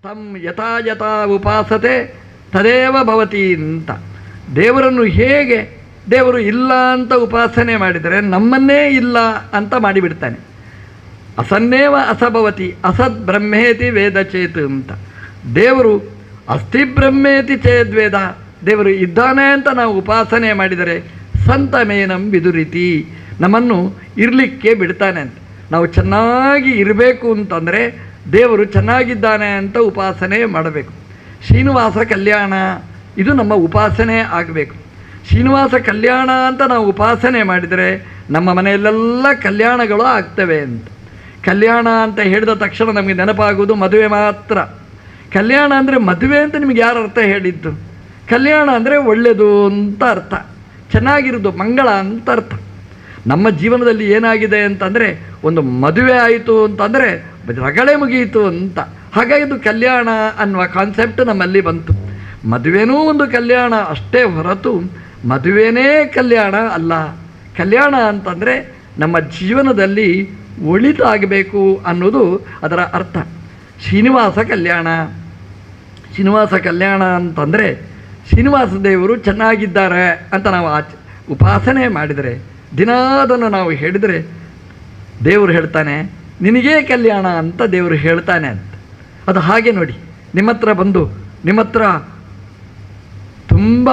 ತಂ ಯಥಾ ಯಥಾ ಉಪಾಸತೆ ತದೇವ ಭವತಿ ಅಂತ. ದೇವರನ್ನು ಹೇಗೆ ದೇವರು ಇಲ್ಲ ಅಂತ ಉಪಾಸನೆ ಮಾಡಿದರೆ ನಮ್ಮನ್ನೇ ಇಲ್ಲ ಅಂತ ಮಾಡಿಬಿಡ್ತಾನೆ. ಅಸನ್ನೇವ ಅಸಭವತಿ ಅಸದ್ ಬ್ರಹ್ಮೇತಿ ವೇದ ಚೇತ್ ಅಂತ. ದೇವರು ಅಸ್ತಿ ಬ್ರಹ್ಮೇತಿ ಚೇದ್ವೇದ, ದೇವರು ಇದ್ದಾನೆ ಅಂತ ನಾವು ಉಪಾಸನೆ ಮಾಡಿದರೆ ಸಂತಮೇನಂ ವಿದುರಿತಿ, ನಮ್ಮನ್ನು ಇರಲಿಕ್ಕೆ ಬಿಡ್ತಾನೆ ಅಂತ. ನಾವು ಚೆನ್ನಾಗಿ ಇರಬೇಕು ಅಂತಂದರೆ ದೇವರು ಚೆನ್ನಾಗಿದ್ದಾನೆ ಅಂತ ಉಪಾಸನೆ ಮಾಡಬೇಕು. ಶ್ರೀನಿವಾಸ ಕಲ್ಯಾಣ ಇದು ನಮ್ಮ ಉಪಾಸನೆ ಆಗಬೇಕು. ಶ್ರೀನಿವಾಸ ಕಲ್ಯಾಣ ಅಂತ ನಾವು ಉಪಾಸನೆ ಮಾಡಿದರೆ ನಮ್ಮ ಮನೆಯಲ್ಲೆಲ್ಲ ಕಲ್ಯಾಣಗಳು ಆಗ್ತವೆ ಅಂತ. ಕಲ್ಯಾಣ ಅಂತ ಹೇಳಿದ ತಕ್ಷಣ ನಮಗೆ ನೆನಪಾಗುವುದು ಮದುವೆ ಮಾತ್ರ. ಕಲ್ಯಾಣ ಅಂದರೆ ಮದುವೆ ಅಂತ ನಿಮಗೆ ಯಾರು ಅರ್ಥ ಹೇಳಿದ್ದು? ಕಲ್ಯಾಣ ಅಂದರೆ ಒಳ್ಳೆಯದು ಅಂತ ಅರ್ಥ, ಚೆನ್ನಾಗಿರೋದು, ಮಂಗಳ ಅಂತ ಅರ್ಥ. ನಮ್ಮ ಜೀವನದಲ್ಲಿ ಏನಾಗಿದೆ ಅಂತಂದರೆ ಒಂದು ಮದುವೆ ಆಯಿತು ಅಂತಂದರೆ ರಗಳೆ ಮುಗಿಯಿತು ಅಂತ. ಹಾಗಾಗಿ ಇದು ಕಲ್ಯಾಣ ಅನ್ನುವ ಕಾನ್ಸೆಪ್ಟ್ ನಮ್ಮಲ್ಲಿ ಬಂತು. ಮದುವೆನೂ ಒಂದು ಕಲ್ಯಾಣ ಅಷ್ಟೇ ಹೊರತು ಮದುವೆನೇ ಕಲ್ಯಾಣ ಅಲ್ಲ. ಕಲ್ಯಾಣ ಅಂತಂದರೆ ನಮ್ಮ ಜೀವನದಲ್ಲಿ ಒಳಿತಾಗಬೇಕು ಅನ್ನೋದು ಅದರ ಅರ್ಥ. ಶ್ರೀನಿವಾಸ ಕಲ್ಯಾಣ, ಶ್ರೀನಿವಾಸ ಕಲ್ಯಾಣ ಅಂತಂದರೆ ಶ್ರೀನಿವಾಸ ದೇವರು ಚೆನ್ನಾಗಿದ್ದಾರೆ ಅಂತ ನಾವು ಉಪಾಸನೆ ಮಾಡಿದರೆ, ದಿನ ಅದನ್ನು ನಾವು ಹೇಳಿದರೆ ದೇವರು ಹೇಳ್ತಾನೆ ನಿನಗೇ ಕಲ್ಯಾಣ ಅಂತ ದೇವರು ಹೇಳ್ತಾನೆ ಅಂತ. ಅದು ಹಾಗೆ ನೋಡಿ, ನಿಮ್ಮ ಹತ್ರ ಬಂದು ನಿಮ್ಮ ಹತ್ರ ತುಂಬ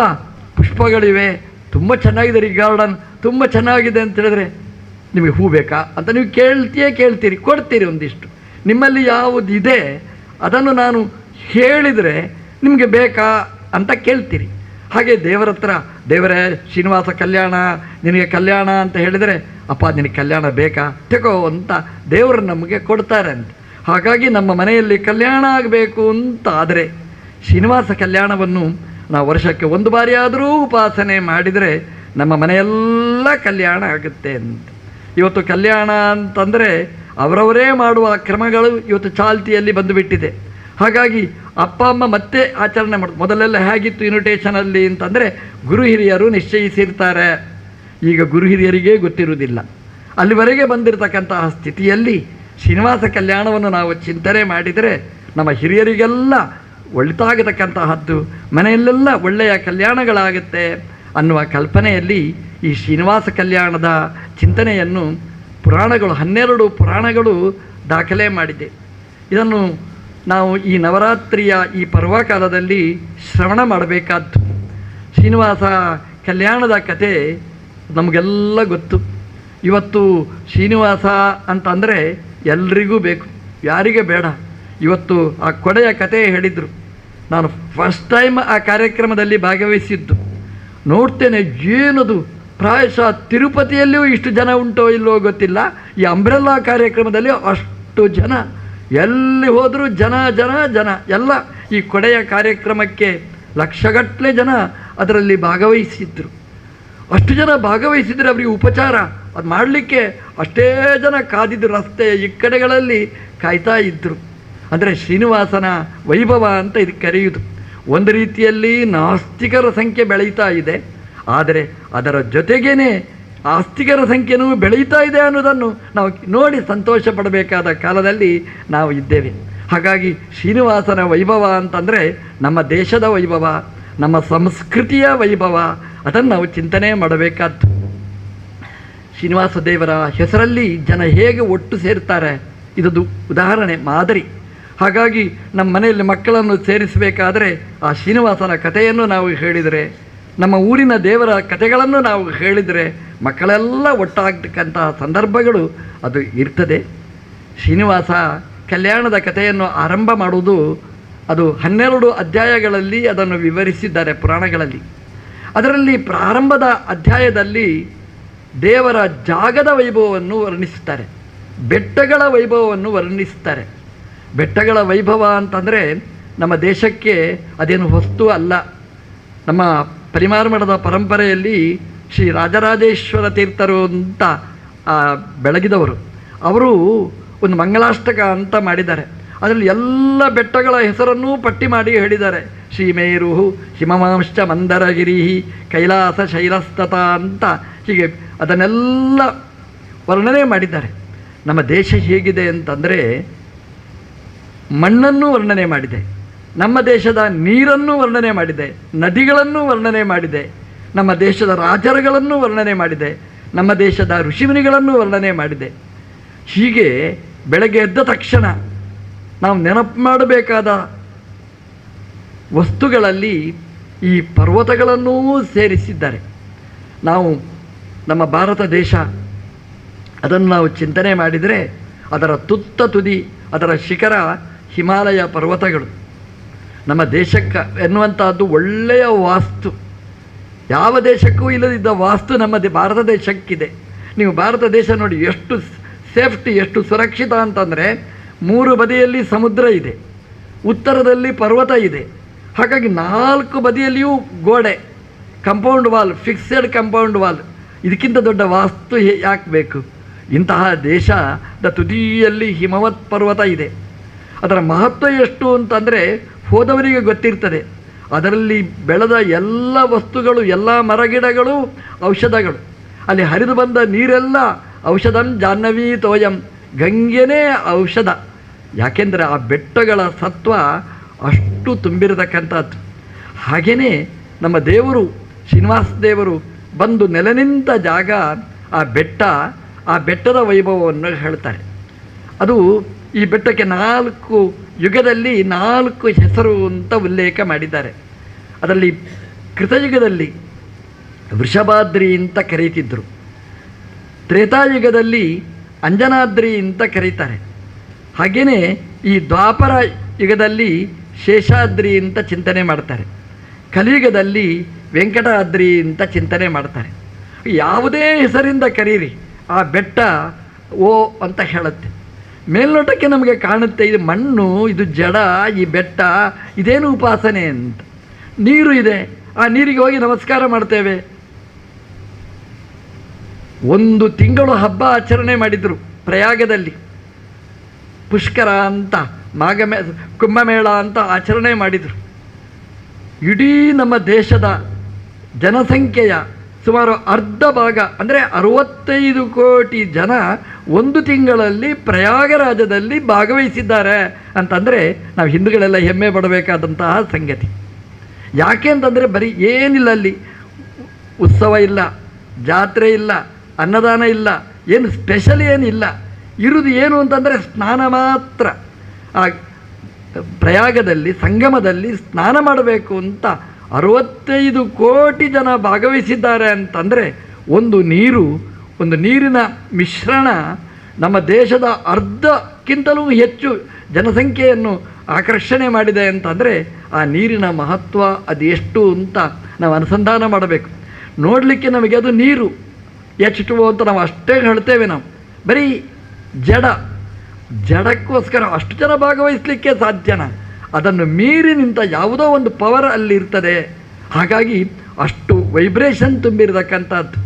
ಪುಷ್ಪಗಳಿವೆ, ತುಂಬ ಚೆನ್ನಾಗಿದೆ, ಈ ಗಾರ್ಡನ್ ತುಂಬ ಚೆನ್ನಾಗಿದೆ ಅಂತ ಹೇಳಿದ್ರೆ ನಿಮಗೆ ಹೂ ಬೇಕಾ ಅಂತ ನೀವು ಕೇಳ್ತೀರಿ, ಕೊಡ್ತೀರಿ ಒಂದಿಷ್ಟು. ನಿಮ್ಮಲ್ಲಿ ಯಾವುದಿದೆ ಅದನ್ನು ನಾನು ಹೇಳಿದರೆ ನಿಮಗೆ ಬೇಕಾ ಅಂತ ಕೇಳ್ತೀರಿ. ಹಾಗೆ ದೇವರ ಹತ್ರ ದೇವರೇ ಶ್ರೀನಿವಾಸ ಕಲ್ಯಾಣ, ನಿನಗೆ ಕಲ್ಯಾಣ ಅಂತ ಹೇಳಿದರೆ ಅಪ್ಪ ನಿನಗೆ ಕಲ್ಯಾಣ ಬೇಕಾ ತೆಗೋ ಅಂತ ದೇವರು ನಮಗೆ ಕೊಡ್ತಾರೆ ಅಂತ. ಹಾಗಾಗಿ ನಮ್ಮ ಮನೆಯಲ್ಲಿ ಕಲ್ಯಾಣ ಆಗಬೇಕು ಅಂತ ಆದರೆ ಶ್ರೀನಿವಾಸ ಕಲ್ಯಾಣವನ್ನು ನಾವು ವರ್ಷಕ್ಕೆ ಒಂದು ಬಾರಿ ಆದರೂ ಉಪಾಸನೆ ಮಾಡಿದರೆ ನಮ್ಮ ಮನೆಯೆಲ್ಲ ಕಲ್ಯಾಣ ಆಗುತ್ತೆ ಅಂತ. ಇವತ್ತು ಕಲ್ಯಾಣ ಅಂತಂದರೆ ಅವರವರೇ ಮಾಡುವ ಕ್ರಮಗಳು ಇವತ್ತು ಚಾಲ್ತಿಯಲ್ಲಿ ಬಂದುಬಿಟ್ಟಿದೆ. ಹಾಗಾಗಿ ಅಪ್ಪ ಅಮ್ಮ ಮತ್ತೆ ಆಚರಣೆ ಮೊದಲೆಲ್ಲ ಹೇಗಿತ್ತು ಇನ್ವಿಟೇಷನಲ್ಲಿ ಅಂತಂದರೆ ಗುರು ಹಿರಿಯರು ನಿಶ್ಚಯಿಸಿರ್ತಾರೆ. ಈಗ ಗುರು ಹಿರಿಯರಿಗೇ ಗೊತ್ತಿರುವುದಿಲ್ಲ. ಅಲ್ಲಿವರೆಗೆ ಬಂದಿರತಕ್ಕಂತಹ ಸ್ಥಿತಿಯಲ್ಲಿ ಶ್ರೀನಿವಾಸ ಕಲ್ಯಾಣವನ್ನು ನಾವು ಚಿಂತನೆ ಮಾಡಿದರೆ ನಮ್ಮ ಹಿರಿಯರಿಗೆಲ್ಲ ಒಳಿತಾಗತಕ್ಕಂತಹದ್ದು, ಮನೆಯಲ್ಲೆಲ್ಲ ಒಳ್ಳೆಯ ಕಲ್ಯಾಣಗಳಾಗುತ್ತೆ ಅನ್ನುವ ಕಲ್ಪನೆಯಲ್ಲಿ ಈ ಶ್ರೀನಿವಾಸ ಕಲ್ಯಾಣದ ಚಿಂತನೆಯನ್ನು ಪುರಾಣಗಳು 12 ಪುರಾಣಗಳು ದಾಖಲೆ ಮಾಡಿದೆ. ಇದನ್ನು ನಾವು ಈ ನವರಾತ್ರಿಯ ಈ ಪರ್ವಕಾಲದಲ್ಲಿ ಶ್ರವಣ ಮಾಡಬೇಕಾದ್ದು. ಶ್ರೀನಿವಾಸ ಕಲ್ಯಾಣದ ಕತೆ ನಮಗೆಲ್ಲ ಗೊತ್ತು. ಇವತ್ತು ಶ್ರೀನಿವಾಸ ಅಂತಂದರೆ ಎಲ್ರಿಗೂ ಬೇಕು, ಯಾರಿಗೆ ಬೇಡ. ಇವತ್ತು ಆ ಕೊಡೆಯ ಕತೆ ಹೇಳಿದರು. ನಾನು ಫಸ್ಟ್ ಟೈಮ್ ಆ ಕಾರ್ಯಕ್ರಮದಲ್ಲಿ ಭಾಗವಹಿಸಿದ್ದು. ನೋಡ್ತೇನೆ ಏನದು, ಪ್ರಾಯಶಃ ತಿರುಪತಿಯಲ್ಲಿಯೂ ಇಷ್ಟು ಜನ ಉಂಟೋ ಇಲ್ಲವೋ ಗೊತ್ತಿಲ್ಲ, ಈ ಅಂಬ್ರೆಲ್ಲಾ ಕಾರ್ಯಕ್ರಮದಲ್ಲಿ ಅಷ್ಟು ಜನ, ಎಲ್ಲಿ ಹೋದರೂ ಜನ ಜನ ಜನ ಎಲ್ಲ. ಈ ಕೊಡೆಯ ಕಾರ್ಯಕ್ರಮಕ್ಕೆ ಲಕ್ಷಗಟ್ಟಲೆ ಜನ ಅದರಲ್ಲಿ ಭಾಗವಹಿಸಿದ್ರು. ಅಷ್ಟು ಜನ ಭಾಗವಹಿಸಿದರೆ ಅವರಿಗೆ ಉಪಚಾರ ಅದು ಮಾಡಲಿಕ್ಕೆ ಅಷ್ಟೇ ಜನ ಕಾದಿದ್ರು, ರಸ್ತೆಯ ಈ ಕಡೆಗಳಲ್ಲಿ ಕಾಯ್ತಾ ಇದ್ದರು. ಅಂದರೆ ಶ್ರೀನಿವಾಸನ ವೈಭವ ಅಂತ ಇದಕ್ಕೆ ಕರೆಯುವುದು. ಒಂದು ರೀತಿಯಲ್ಲಿ ನಾಸ್ತಿಕರ ಸಂಖ್ಯೆ ಬೆಳೀತಾ ಇದೆ, ಆದರೆ ಅದರ ಜೊತೆಗೇ ಆಸ್ತಿಕರ ಸಂಖ್ಯೆನೂ ಬೆಳೀತಾ ಇದೆ ಅನ್ನೋದನ್ನು ನಾವು ನೋಡಿ ಸಂತೋಷ ಪಡಬೇಕಾದ ಕಾಲದಲ್ಲಿ ನಾವು ಇದ್ದೇವೆ. ಹಾಗಾಗಿ ಶ್ರೀನಿವಾಸನ ವೈಭವ ಅಂತಂದರೆ ನಮ್ಮ ದೇಶದ ವೈಭವ, ನಮ್ಮ ಸಂಸ್ಕೃತಿಯ ವೈಭವ, ಅದನ್ನು ನಾವು ಚಿಂತನೆ ಮಾಡಬೇಕಾದ್ದು. ಶ್ರೀನಿವಾಸ ದೇವರ ಹೆಸರಲ್ಲಿ ಜನ ಹೇಗೆ ಒಟ್ಟು ಸೇರ್ತಾರೆ ಇದದು ಉದಾಹರಣೆ, ಮಾದರಿ. ಹಾಗಾಗಿ ನಮ್ಮ ಮನೆಯಲ್ಲಿ ಮಕ್ಕಳನ್ನು ಸೇರಿಸಬೇಕಾದರೆ ಆ ಶ್ರೀನಿವಾಸನ ಕಥೆಯನ್ನು ನಾವು ಹೇಳಿದರೆ, ನಮ್ಮ ಊರಿನ ದೇವರ ಕಥೆಗಳನ್ನು ನಾವು ಹೇಳಿದರೆ ಮಕ್ಕಳೆಲ್ಲ ಒಟ್ಟಾಗತಕ್ಕಂತಹ ಸಂದರ್ಭಗಳು ಅದು ಇರ್ತದೆ. ಶ್ರೀನಿವಾಸ ಕಲ್ಯಾಣದ ಕಥೆಯನ್ನು ಆರಂಭ ಮಾಡುವುದು ಅದು 12 ಅಧ್ಯಾಯಗಳಲ್ಲಿ ಅದನ್ನು ವಿವರಿಸಿದ್ದಾರೆ ಪುರಾಣಗಳಲ್ಲಿ. ಅದರಲ್ಲಿ ಪ್ರಾರಂಭದ ಅಧ್ಯಾಯದಲ್ಲಿ ದೇವರ ಜಾಗದ ವೈಭವವನ್ನು ವರ್ಣಿಸುತ್ತಾರೆ, ಬೆಟ್ಟಗಳ ವೈಭವವನ್ನು ವರ್ಣಿಸುತ್ತಾರೆ. ಬೆಟ್ಟಗಳ ವೈಭವ ಅಂತಂದರೆ ನಮ್ಮ ದೇಶಕ್ಕೆ ಅದೇನು ವಸ್ತು ಅಲ್ಲ. ನಮ್ಮ ಪರಿಮಾರ್ಮಠದ ಪರಂಪರೆಯಲ್ಲಿ ಶ್ರೀ ರಾಜರಾಜೇಶ್ವರ ತೀರ್ಥರು ಅಂತ ಬೆಳಗಿದವರು, ಅವರು ಒಂದು ಮಂಗಳಾಷ್ಟಕ ಅಂತ ಮಾಡಿದ್ದಾರೆ. ಅದರಲ್ಲಿ ಎಲ್ಲ ಬೆಟ್ಟಗಳ ಹೆಸರನ್ನೂ ಪಟ್ಟಿ ಮಾಡಿ ಹೇಳಿದ್ದಾರೆ. ಶ್ರೀಮೇರು, ಹಿಮಮಾಂಶ್ಚ ಮಂದರಗಿರಿ, ಕೈಲಾಸ ಶೈಲಸ್ತತ ಅಂತ ಹೀಗೆ ಅದನ್ನೆಲ್ಲ ವರ್ಣನೆ ಮಾಡಿದ್ದಾರೆ. ನಮ್ಮ ದೇಶ ಹೇಗಿದೆ ಅಂತಂದರೆ ಮಣ್ಣನ್ನು ವರ್ಣನೆ ಮಾಡಿದೆ, ನಮ್ಮ ದೇಶದ ನೀರನ್ನು ವರ್ಣನೆ ಮಾಡಿದೆ, ನದಿಗಳನ್ನು ವರ್ಣನೆ ಮಾಡಿದೆ, ನಮ್ಮ ದೇಶದ ರಾಜರುಗಳನ್ನು ವರ್ಣನೆ ಮಾಡಿದೆ, ನಮ್ಮ ದೇಶದ ಋಷಿಮುನಿಗಳನ್ನು ವರ್ಣನೆ ಮಾಡಿದೆ. ಹೀಗೆ ಬೆಳಗ್ಗೆ ಎದ್ದ ತಕ್ಷಣ ನಾವು ನೆನಪು ಮಾಡಬೇಕಾದ ವಸ್ತುಗಳಲ್ಲಿ ಈ ಪರ್ವತಗಳನ್ನೂ ಸೇರಿಸಿದ್ದಾರೆ. ನಾವು ನಮ್ಮ ಭಾರತ ದೇಶ ಅದನ್ನು ನಾವು ಚಿಂತನೆ ಮಾಡಿದರೆ ಅದರ ತುತ್ತ ತುದಿ, ಅದರ ಶಿಖರ ಹಿಮಾಲಯ ಪರ್ವತಗಳು. ನಮ್ಮ ದೇಶಕ್ಕೆ ಎನ್ನುವಂಥದ್ದು ಒಳ್ಳೆಯ ವಾಸ್ತು, ಯಾವ ದೇಶಕ್ಕೂ ಇಲ್ಲದಿದ್ದ ವಾಸ್ತು ನಮ್ಮ ಭಾರತ ದೇಶಕ್ಕಿದೆ. ನೀವು ಭಾರತ ದೇಶ ನೋಡಿ ಎಷ್ಟು ಸೇಫ್ಟಿ, ಎಷ್ಟು ಸುರಕ್ಷಿತ ಅಂತಂದರೆ 3 ಬದಿಯಲ್ಲಿ ಸಮುದ್ರ ಇದೆ, ಉತ್ತರದಲ್ಲಿ ಪರ್ವತ ಇದೆ. ಹಾಗಾಗಿ 4 ಬದಿಯಲ್ಲಿಯೂ ಗೋಡೆ, compound wall, fixed compound wall. ಇದಕ್ಕಿಂತ ದೊಡ್ಡ ವಾಸ್ತು ಯಾಕೆ ಬೇಕು? ಇಂತಹ ದೇಶದ ತುದಿಯಲ್ಲಿ ಹಿಮವತ್ ಪರ್ವತ ಇದೆ. ಅದರ ಮಹತ್ವ ಎಷ್ಟು ಅಂತಂದರೆ ಹೋದವರಿಗೆ ಗೊತ್ತಿರ್ತದೆ. ಅದರಲ್ಲಿ ಬೆಳೆದ ಎಲ್ಲ ವಸ್ತುಗಳು, ಎಲ್ಲ ಮರಗಿಡಗಳು ಔಷಧಗಳು. ಅಲ್ಲಿ ಹರಿದು ಬಂದ ನೀರೆಲ್ಲ ಔಷಧಂ ಜಾಹ್ನವೀ ತೋಯಂ, ಗಂಗೆನೇ ಔಷಧ. ಯಾಕೆಂದರೆ ಆ ಬೆಟ್ಟಗಳ ಸತ್ವ ಅಷ್ಟು ತುಂಬಿರತಕ್ಕಂಥದ್ದು. ಹಾಗೆಯೇ ನಮ್ಮ ದೇವರು ಶ್ರೀನಿವಾಸ ದೇವರು ಬಂದು ನೆಲೆ ನಿಂತ ಜಾಗ ಆ ಬೆಟ್ಟ, ಆ ಬೆಟ್ಟದ ವೈಭವವನ್ನು ಹೇಳ್ತಾರೆ. ಅದು ಈ ಬೆಟ್ಟಕ್ಕೆ 4 ಯುಗದಲ್ಲಿ 4 ಹೆಸರು ಅಂತ ಉಲ್ಲೇಖ ಮಾಡಿದ್ದಾರೆ. ಅದರಲ್ಲಿ ಕೃತಯುಗದಲ್ಲಿ ವೃಷಭಾದ್ರಿ ಅಂತ ಕರೀತಿದ್ರು, ತ್ರೇತಾಯುಗದಲ್ಲಿ ಅಂಜನಾದ್ರಿ ಅಂತ ಕರೀತಾರೆ. ಹಾಗೆಯೇ ಈ ದ್ವಾಪರ ಯುಗದಲ್ಲಿ ಶೇಷಾದ್ರಿ ಅಂತ ಚಿಂತನೆ ಮಾಡ್ತಾರೆ, ಕಲಿಯುಗದಲ್ಲಿ ವೆಂಕಟಾದ್ರಿ ಅಂತ ಚಿಂತನೆ ಮಾಡ್ತಾರೆ. ಯಾವುದೇ ಹೆಸರಿಂದ ಕರೀರಿ ಆ ಬೆಟ್ಟ ಓ ಅಂತ ಹೇಳುತ್ತೆ. ಮೇಲ್ನೋಟಕ್ಕೆ ನಮಗೆ ಕಾಣುತ್ತೆ ಇದು ಮಣ್ಣು, ಇದು ಜಡ, ಈ ಬೆಟ್ಟ ಇದೇನು ಉಪಾಸನೆ ಅಂತ. ನೀರು ಇದೆ, ಆ ನೀರಿಗೆ ಹೋಗಿ ನಮಸ್ಕಾರ ಮಾಡ್ತೇವೆ. 1 ತಿಂಗಳು ಹಬ್ಬ ಆಚರಣೆ ಮಾಡಿದರು ಪ್ರಯಾಗದಲ್ಲಿ. ಪುಷ್ಕರ ಅಂತ, ಕುಂಭಮೇಳ ಅಂತ ಆಚರಣೆ ಮಾಡಿದರು. ಇಡೀ ನಮ್ಮ ದೇಶದ ಜನಸಂಖ್ಯೆಯ ಸುಮಾರು ಅರ್ಧ ಭಾಗ ಅಂದರೆ 65 ಕೋಟಿ ಜನ 1 ತಿಂಗಳಲ್ಲಿ ಪ್ರಯಾಗರಾಜದಲ್ಲಿ ಭಾಗವಹಿಸಿದ್ದಾರೆ ಅಂತಂದರೆ ನಾವು ಹಿಂದೂಗಳೆಲ್ಲ ಹೆಮ್ಮೆ ಪಡಬೇಕಾದಂತಹ ಸಂಗತಿ. ಯಾಕೆ ಅಂತಂದರೆ ಬರೀ ಏನಿಲ್ಲ, ಅಲ್ಲಿ ಉತ್ಸವ ಇಲ್ಲ, ಜಾತ್ರೆ ಇಲ್ಲ, ಅನ್ನದಾನ ಇಲ್ಲ, ಏನು ಸ್ಪೆಷಲ್ ಏನಿಲ್ಲ. ಇರುವುದು ಏನು ಅಂತಂದರೆ ಸ್ನಾನ ಮಾತ್ರ. ಆ ಪ್ರಯಾಗದಲ್ಲಿ ಸಂಗಮದಲ್ಲಿ ಸ್ನಾನ ಮಾಡಬೇಕು ಅಂತ 65 ಕೋಟಿ ಜನ ಭಾಗವಹಿಸಿದ್ದಾರೆ ಅಂತಂದರೆ ಒಂದು ನೀರಿನ ಮಿಶ್ರಣ ನಮ್ಮ ದೇಶದ ಅರ್ಧಕ್ಕಿಂತಲೂ ಹೆಚ್ಚು ಜನಸಂಖ್ಯೆಯನ್ನು ಆಕರ್ಷಣೆ ಮಾಡಿದೆ ಅಂತಂದರೆ ಆ ನೀರಿನ ಮಹತ್ವ ಅದು ಎಷ್ಟು ಅಂತ ನಾವು ಅನುಸಂಧಾನ ಮಾಡಬೇಕು. ನೋಡಲಿಕ್ಕೆ ನಮಗೆ ಅದು ನೀರು H2O ಅಂತ ನಾವು ಅಷ್ಟೇ ಹೇಳ್ತೇವೆ. ನಾವು ಬರೀ ಜಡಕ್ಕೋಸ್ಕರ ಅಷ್ಟು ಜನ ಭಾಗವಹಿಸಲಿಕ್ಕೆ ಸಾಧ್ಯನಾ? ಅದನ್ನು ಮೀರಿ ನಿಂತ ಯಾವುದೋ ಒಂದು ಪವರ್ ಅಲ್ಲಿರ್ತದೆ. ಹಾಗಾಗಿ ಅಷ್ಟು ವೈಬ್ರೇಷನ್ ತುಂಬಿರತಕ್ಕಂಥದ್ದು.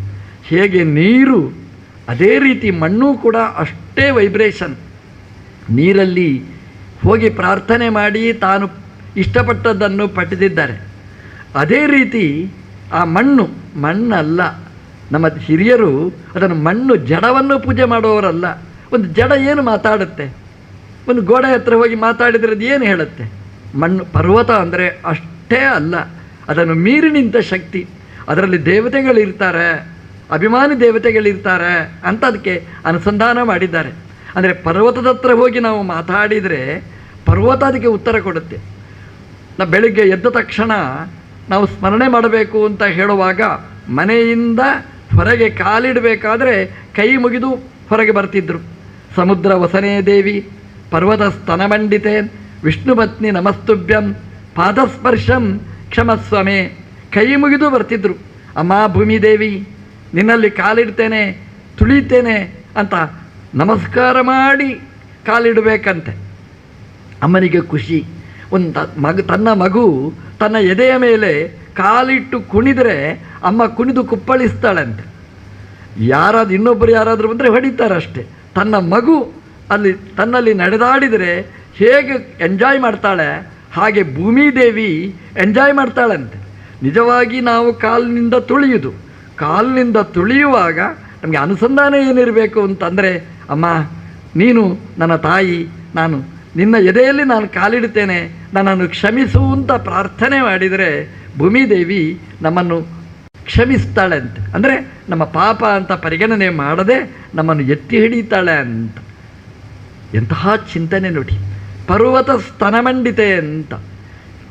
ಹೇಗೆ ನೀರು, ಅದೇ ರೀತಿ ಮಣ್ಣು ಕೂಡ ಅಷ್ಟೇ ವೈಬ್ರೇಷನ್. ನೀರಲ್ಲಿ ಹೋಗಿ ಪ್ರಾರ್ಥನೆ ಮಾಡಿ ತಾನು ಇಷ್ಟಪಟ್ಟದ್ದನ್ನು ಪಡೆದಿದ್ದಾರೆ. ಅದೇ ರೀತಿ ಆ ಮಣ್ಣಲ್ಲ, ನಮ್ಮ ಹಿರಿಯರು ಅದನ್ನು ಮಣ್ಣು ಜಡವನ್ನು ಪೂಜೆ ಮಾಡುವವರಲ್ಲ. ಒಂದು ಜಡ ಏನು ಮಾತಾಡುತ್ತೆ? ಒಂದು ಗೋಡೆ ಹತ್ರ ಹೋಗಿ ಮಾತಾಡಿದರೆ ಅದು ಏನು ಹೇಳುತ್ತೆ? ಮಣ್ಣು ಪರ್ವತ ಅಂದರೆ ಅಷ್ಟೇ ಅಲ್ಲ, ಅದನ್ನು ಮೀರಿ ನಿಂತ ಶಕ್ತಿ. ಅದರಲ್ಲಿ ದೇವತೆಗಳಿರ್ತಾರೆ, ಅಭಿಮಾನಿ ದೇವತೆಗಳಿರ್ತಾರೆ ಅಂತ ಅದಕ್ಕೆ ಅನುಸಂಧಾನ ಮಾಡಿದ್ದಾರೆ. ಅಂದರೆ ಪರ್ವತದ ಹತ್ರ ಹೋಗಿ ನಾವು ಮಾತಾಡಿದರೆ ಪರ್ವತ ಅದಕ್ಕೆ ಉತ್ತರ ಕೊಡುತ್ತೆ. ನಾವು ಬೆಳಿಗ್ಗೆ ಎದ್ದ ತಕ್ಷಣ ನಾವು ಸ್ಮರಣೆ ಮಾಡಬೇಕು ಅಂತ ಹೇಳುವಾಗ ಮನೆಯಿಂದ ಹೊರಗೆ ಕಾಲಿಡಬೇಕಾದ್ರೆ ಕೈ ಮುಗಿದು ಹೊರಗೆ ಬರ್ತಿದ್ರು. ಸಮುದ್ರ ವಸನೇ ದೇವಿ, ಪರ್ವತ ಸ್ತನಮಂಡಿತೆ, ವಿಷ್ಣು ಪತ್ನಿ ನಮಸ್ತುಭ್ಯಂ, ಪಾದಸ್ಪರ್ಶಂ ಕ್ಷಮಸ್ವಮೆ, ಕೈ ಮುಗಿದು ಬರ್ತಿದ್ರು. ಅಮ್ಮ ಭೂಮಿದೇವಿ, ನಿನ್ನಲ್ಲಿ ಕಾಲಿಡ್ತೇನೆ, ತುಳಿತೇನೆ ಅಂತ ನಮಸ್ಕಾರ ಮಾಡಿ ಕಾಲಿಡಬೇಕಂತೆ. ಅಮ್ಮನಿಗೆ ಖುಷಿ. ತನ್ನ ಮಗು ತನ್ನ ಎದೆಯ ಮೇಲೆ ಕಾಲಿಟ್ಟು ಕುಣಿದರೆ ಅಮ್ಮ ಕುಣಿದು ಕುಪ್ಪಳಿಸ್ತಾಳಂತೆ. ಇನ್ನೊಬ್ಬರು ಯಾರಾದರೂ ಬಂದರೆ ಹೊಡಿತಾರಷ್ಟೆ. ತನ್ನ ಮಗು ತನ್ನಲ್ಲಿ ನಡೆದಾಡಿದರೆ ಹೇಗೆ ಎಂಜಾಯ್ ಮಾಡ್ತಾಳೆ, ಹಾಗೆ ಭೂಮಿದೇವಿ ಎಂಜಾಯ್ ಮಾಡ್ತಾಳಂತೆ. ನಿಜವಾಗಿ ನಾವು ಕಾಲಿನಿಂದ ತುಳಿಯುವಾಗ ನಮಗೆ ಅನುಸಂಧಾನ ಏನಿರಬೇಕು ಅಂತಂದರೆ, ಅಮ್ಮ ನೀನು ನನ್ನ ತಾಯಿ, ನಾನು ನಿನ್ನ ಎದೆಯಲ್ಲಿ ನಾನು ಕಾಲಿಡುತ್ತೇನೆ, ನನ್ನನ್ನು ಕ್ಷಮಿಸು ಅಂತ ಪ್ರಾರ್ಥನೆ ಮಾಡಿದರೆ ಭೂಮಿದೇವಿ ನಮ್ಮನ್ನು ಕ್ಷಮಿಸ್ತಾಳೆ ಅಂತ. ಅಂದರೆ ನಮ್ಮ ಪಾಪ ಅಂತ ಪರಿಗಣನೆ ಮಾಡದೆ ನಮ್ಮನ್ನು ಎತ್ತಿ ಹಿಡಿತಾಳೆ ಅಂತ. ಎಂತಹ ಚಿಂತನೆ ನೋಡಿ. ಪರ್ವತ ಸ್ತನಮಂಡಿತೆ ಅಂತ.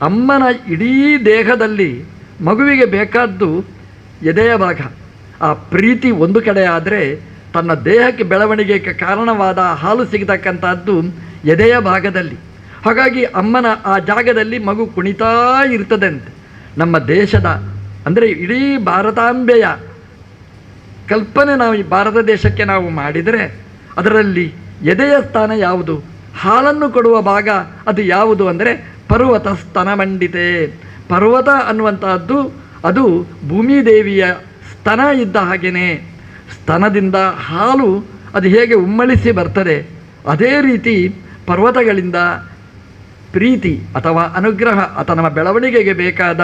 ಅಮ್ಮನ ಇಡೀ ದೇಹದಲ್ಲಿ ಮಗುವಿಗೆ ಬೇಕಾದ್ದು ಎದೆಯ ಭಾಗ. ಆ ಪ್ರೀತಿ ಒಂದು ಕಡೆ ಆದರೆ ತನ್ನ ದೇಹಕ್ಕೆ ಬೆಳವಣಿಗೆಗೆ ಕಾರಣವಾದ ಹಾಲು ಸಿಗತಕ್ಕಂಥದ್ದು ಎದೆಯ ಭಾಗದಲ್ಲಿ. ಹಾಗಾಗಿ ಅಮ್ಮನ ಆ ಜಾಗದಲ್ಲಿ ಮಗು ಕುಣಿತಾ ಇರ್ತದಂತೆ. ನಮ್ಮ ದೇಶದ ಅಂದರೆ ಇಡೀ ಭಾರತಾಂಬೆಯ ಕಲ್ಪನೆ ನಾವು ಈ ಭಾರತ ದೇಶಕ್ಕೆ ನಾವು ಮಾಡಿದರೆ ಅದರಲ್ಲಿ ಎದೆಯ ಸ್ಥಾನ ಯಾವುದು, ಹಾಲನ್ನು ಕೊಡುವ ಭಾಗ ಅದು ಯಾವುದು ಅಂದರೆ ಪರ್ವತ ಸ್ತನಮಂಡಿತೆ. ಪರ್ವತ ಅನ್ನುವಂತಹದ್ದು ಅದು ಭೂಮಿದೇವಿಯ ಸ್ತನ ಇದ್ದ ಹಾಗೆಯೇ. ಸ್ತನದಿಂದ ಹಾಲು ಅದು ಹೇಗೆ ಉಮ್ಮಳಿಸಿ ಬರ್ತದೆ, ಅದೇ ರೀತಿ ಪರ್ವತಗಳಿಂದ ಪ್ರೀತಿ ಅಥವಾ ಅನುಗ್ರಹ ಅಥವಾ ನಮ್ಮ ಬೆಳವಣಿಗೆಗೆ ಬೇಕಾದ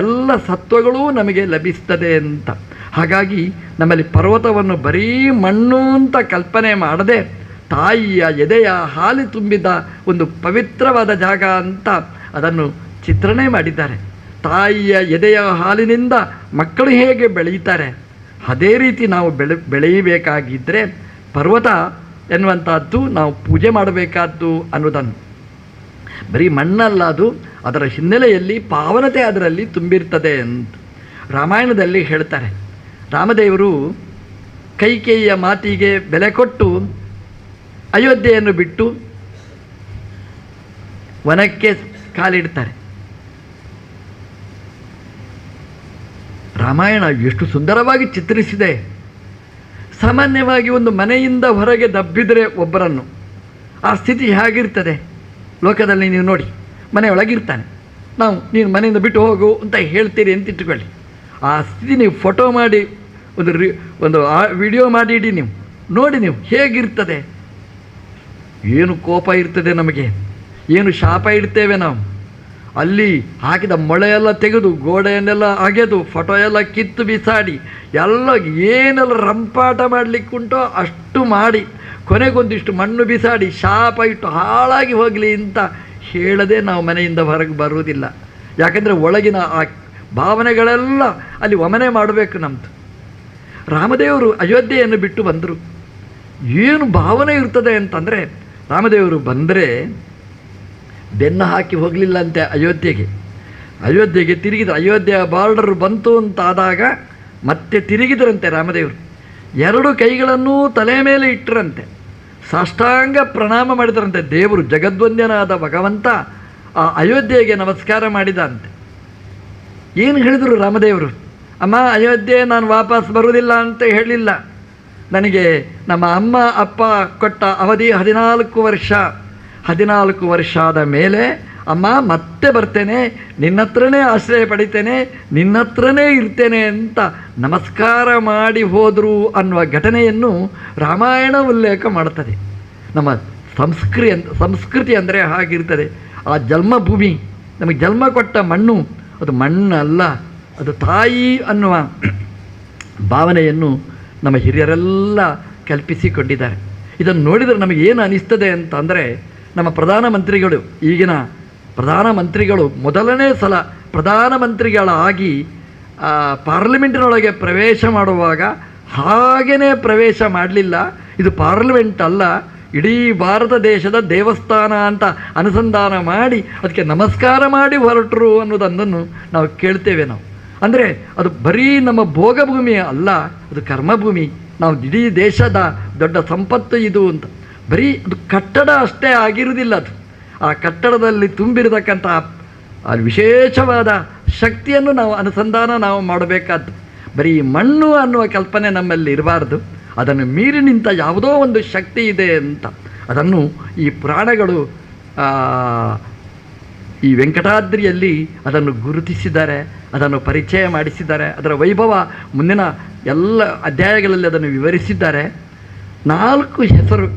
ಎಲ್ಲ ಸತ್ವಗಳೂ ನಮಗೆ ಲಭಿಸ್ತದೆ ಅಂತ. ಹಾಗಾಗಿ ನಮ್ಮಲ್ಲಿ ಪರ್ವತವನ್ನು ಬರೀ ಮಣ್ಣು ಅಂತ ಕಲ್ಪನೆ ಮಾಡದೆ ತಾಯಿಯ ಎದೆಯ ಹಾಲು ತುಂಬಿದ ಒಂದು ಪವಿತ್ರವಾದ ಜಾಗ ಅಂತ ಅದನ್ನು ಚಿತ್ರಣೆ ಮಾಡಿದ್ದಾರೆ. ತಾಯಿಯ ಎದೆಯ ಹಾಲಿನಿಂದ ಮಕ್ಕಳು ಹೇಗೆ ಬೆಳೆಯುತ್ತಾರೆ ಅದೇ ರೀತಿ ನಾವು ಬೆಳೆಯಬೇಕಾಗಿದ್ದರೆ ಪರ್ವತ ಎನ್ನುವಂಥದ್ದು ನಾವು ಪೂಜೆ ಮಾಡಬೇಕಾದ್ದು ಅನ್ನೋದನ್ನು. ಬರೀ ಮಣ್ಣಲ್ಲ, ಅದು ಅದರ ಹಿನ್ನೆಲೆಯಲ್ಲಿ ಪಾವನತೆ ಅದರಲ್ಲಿ ತುಂಬಿರ್ತದೆ ಅಂತ ರಾಮಾಯಣದಲ್ಲಿ ಹೇಳ್ತಾರೆ. ರಾಮದೇವರು ಕೈಕೇಯಿಯ ಮಾತಿಗೆ ಬೆಲೆ ಕೊಟ್ಟು ಅಯೋಧ್ಯೆಯನ್ನು ಬಿಟ್ಟು ವನಕ್ಕೆ ಕಾಲಿಡ್ತಾರೆ. ರಾಮಾಯಣ ಎಷ್ಟು ಸುಂದರವಾಗಿ ಚಿತ್ರಿಸಿದೆ. ಸಾಮಾನ್ಯವಾಗಿ ಒಂದು ಮನೆಯಿಂದ ಹೊರಗೆ ದಬ್ಬಿದರೆ ಒಬ್ಬರನ್ನು ಆ ಸ್ಥಿತಿ ಹೇಗಿರ್ತದೆ ಲೋಕದಲ್ಲಿ ನೀವು ನೋಡಿ. ಮನೆಯೊಳಗಿರ್ತಾನೆ, ನೀನು ಮನೆಯಿಂದ ಬಿಟ್ಟು ಹೋಗು ಅಂತ ಹೇಳ್ತೀರಿ ಅಂತ ಇಟ್ಟುಕೊಳ್ಳಿ. ಆ ಸ್ಥಿತಿ ನೀವು ಫೋಟೋ ಮಾಡಿ ಒಂದು ವಿಡಿಯೋ ಮಾಡಿ ಇಡಿ, ನೀವು ನೋಡಿ ನೀವು ಹೇಗಿರ್ತದೆ. ಏನು ಕೋಪ ಇರ್ತದೆ ನಮಗೆ, ಏನು ಶಾಪ ಇಡ್ತೇವೆ ನಾವು. ಅಲ್ಲಿ ಹಾಕಿದ ಮೊಳೆಯೆಲ್ಲ ತೆಗೆದು ಗೋಡೆಯನ್ನೆಲ್ಲ ಅಗೆದು ಫೋಟೋ ಎಲ್ಲ ಕಿತ್ತು ಬಿಸಾಡಿ ಎಲ್ಲ ಏನೆಲ್ಲ ರಂಪಾಟ ಮಾಡಲಿಕ್ಕುಂಟೋ ಅಷ್ಟು ಮಾಡಿ ಕೊನೆಗೊಂದಿಷ್ಟು ಮಣ್ಣು ಬಿಸಾಡಿ ಶಾಪ ಇಟ್ಟು ಹಾಳಾಗಿ ಹೋಗಲಿ ಅಂತ ಹೇಳದೆ ನಾವು ಮನೆಯಿಂದ ಹೊರಗೆ ಬರುವುದಿಲ್ಲ. ಯಾಕೆಂದರೆ ಒಳಗಿನ ಆ ಭಾವನೆಗಳೆಲ್ಲ ಅಲ್ಲಿ ವಮನೆ ಮಾಡಬೇಕು ನಮ್ಮದು. ರಾಮದೇವರು ಅಯೋಧ್ಯೆಯನ್ನು ಬಿಟ್ಟು ಬಂದರು. ಏನು ಭಾವನೆ ಇರ್ತದೆ ಅಂತಂದರೆ ರಾಮದೇವರು ಬಂದರೆ ಬೆನ್ನು ಹಾಕಿ ಹೋಗಲಿಲ್ಲಂತೆ ಅಯೋಧ್ಯೆಗೆ ತಿರುಗಿದ. ಅಯೋಧ್ಯೆಯ ಬಾರ್ಡರ್ ಬಂತು ಅಂತಾದಾಗ ಮತ್ತೆ ತಿರುಗಿದರಂತೆ ರಾಮದೇವರು. 2 ಕೈಗಳನ್ನೂ ತಲೆ ಮೇಲೆ ಇಟ್ಟರಂತೆ, ಸಾಷ್ಟಾಂಗ ಪ್ರಣಾಮ ಮಾಡಿದರಂತೆ. ದೇವರು ಜಗದ್ವಂದ್ಯನಾದ ಭಗವಂತ ಆ ಅಯೋಧ್ಯೆಗೆ ನಮಸ್ಕಾರ ಮಾಡಿದ ಅಂತೆ. ಏನು ಹೇಳಿದರು ರಾಮದೇವರು? ಅಮ್ಮ ಅಯೋಧ್ಯೆ ನಾನು ವಾಪಸ್ ಬರುವುದಿಲ್ಲ ಅಂತ ಹೇಳಿಲ್ಲ. ನನಗೆ ನಮ್ಮ ಅಮ್ಮ ಅಪ್ಪ ಕೊಟ್ಟ ಅವಧಿ 14 ವರ್ಷ. 14 ವರ್ಷ ಆದ ಮೇಲೆ ಅಮ್ಮ ಮತ್ತೆ ಬರ್ತೇನೆ, ನಿನ್ನ ಹತ್ರನೇ ಆಶ್ರಯ ಪಡಿತೇನೆ, ನಿನ್ನ ಹತ್ರನೇ ಇರ್ತೇನೆ ಅಂತ ನಮಸ್ಕಾರ ಮಾಡಿ ಹೋದರು ಅನ್ನುವ ಘಟನೆಯನ್ನು ರಾಮಾಯಣ ಉಲ್ಲೇಖ ಮಾಡ್ತದೆ. ನಮ್ಮ ಸಂಸ್ಕೃತಿ ಅಂದರೆ ಹಾಗಿರ್ತದೆ. ಆ ಜನ್ಮಭೂಮಿ ನಮಗೆ ಜನ್ಮ ಕೊಟ್ಟ ಮಣ್ಣು ಅದು ಮಣ್ಣಲ್ಲ, ಅದು ತಾಯಿ ಅನ್ನುವ ಭಾವನೆಯನ್ನು ನಮ್ಮ ಹಿರಿಯರೆಲ್ಲ ಕಲ್ಪಿಸಿಕೊಂಡಿದ್ದಾರೆ. ಇದನ್ನು ನೋಡಿದರೆ ನಮಗೆ ಏನು ಅನಿಸ್ತದೆ ಅಂತ ಅಂದರೆ, ನಮ್ಮ ಪ್ರಧಾನಮಂತ್ರಿಗಳು, ಈಗಿನ ಪ್ರಧಾನಮಂತ್ರಿಗಳು ಮೊದಲನೇ ಸಲ ಪ್ರಧಾನಮಂತ್ರಿಗಳಾಗಿ ಪಾರ್ಲಿಮೆಂಟಿನೊಳಗೆ ಪ್ರವೇಶ ಮಾಡುವಾಗ ಹಾಗೇ ಪ್ರವೇಶ ಮಾಡಲಿಲ್ಲ. ಇದು ಪಾರ್ಲಿಮೆಂಟ್ ಅಲ್ಲ, ಇಡೀ ಭಾರತ ದೇಶದ ದೇವಸ್ಥಾನ ಅಂತ ಅನುಸಂಧಾನ ಮಾಡಿ ಅದಕ್ಕೆ ನಮಸ್ಕಾರ ಮಾಡಿ ಹೊರಟರು ಅನ್ನೋದನ್ನು ನಾವು ಕೇಳ್ತೇವೆ. ಅಂದರೆ ಅದು ಬರೀ ನಮ್ಮ ಭೋಗಭೂಮಿ ಅಲ್ಲ, ಅದು ಕರ್ಮಭೂಮಿ. ನಾವು ಇಡೀ ದೇಶದ ದೊಡ್ಡ ಸಂಪತ್ತು ಇದು ಅಂತ. ಬರೀ ಅದು ಕಟ್ಟಡ ಅಷ್ಟೇ ಆಗಿರುವುದಿಲ್ಲ, ಅದು ಆ ಕಟ್ಟಡದಲ್ಲಿ ತುಂಬಿರತಕ್ಕಂಥ ವಿಶೇಷವಾದ ಶಕ್ತಿಯನ್ನು ನಾವು ಅನುಸಂಧಾನ ಮಾಡಬೇಕಾದ್ದು. ಬರೀ ಮಣ್ಣು ಅನ್ನುವ ಕಲ್ಪನೆ ನಮ್ಮಲ್ಲಿ ಇರಬಾರ್ದು. ಅದನ್ನು ಮೀರಿ ನಿಂತ ಯಾವುದೋ ಒಂದು ಶಕ್ತಿ ಇದೆ ಅಂತ ಅದನ್ನು ಈ ಪುರಾಣಗಳು ಈ ವೆಂಕಟಾದ್ರಿಯಲ್ಲಿ ಅದನ್ನು ಗುರುತಿಸಿದ್ದಾರೆ, ಅದನ್ನು ಪರಿಚಯ ಮಾಡಿಸಿದ್ದಾರೆ. ಅದರ ವೈಭವ ಮುಂದಿನ ಎಲ್ಲ ಅಧ್ಯಾಯಗಳಲ್ಲಿ ಅದನ್ನು ವಿವರಿಸಿದ್ದಾರೆ. 4 ಹೆಸರು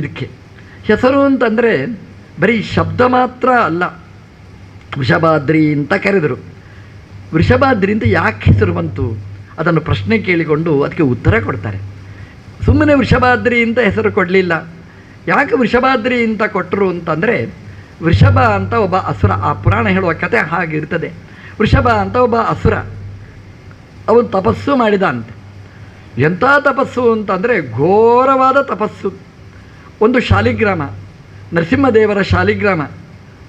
ಇದಕ್ಕೆ. ಹೆಸರು ಅಂತಂದರೆ ಬರೀ ಶಬ್ದ ಮಾತ್ರ ಅಲ್ಲ. ವೃಷಭಾದ್ರಿ ಅಂತ ಕರೆದರು. ವೃಷಭಾದ್ರಿ ಅಂತ ಯಾಕೆ ಹೆಸರು ಬಂತು ಅದನ್ನು ಪ್ರಶ್ನೆ ಕೇಳಿಕೊಂಡು ಅದಕ್ಕೆ ಉತ್ತರ ಕೊಡ್ತಾರೆ. ಸುಮ್ಮನೆ ವೃಷಭಾದ್ರಿ ಅಂತ ಹೆಸರು ಕೊಡಲಿಲ್ಲ. ಯಾಕೆ ವೃಷಭಾದ್ರಿ ಅಂತ ಕೊಟ್ಟರು ಅಂತಂದರೆ, ವೃಷಭ ಅಂತ ಒಬ್ಬ ಅಸುರ, ಆ ಪುರಾಣ ಹೇಳುವ ಕತೆ ಹಾಗಿರ್ತದೆ. ವೃಷಭ ಅಂತ ಒಬ್ಬ ಅಸುರ, ಅವನು ತಪಸ್ಸು ಮಾಡಿದ ಅಂತೆ. ಎಂಥ ತಪಸ್ಸು ಅಂತಂದರೆ ಘೋರವಾದ ತಪಸ್ಸು. ಒಂದು ಶಾಲಿಗ್ರಾಮ, ನರಸಿಂಹದೇವರ ಶಾಲಿಗ್ರಾಮ,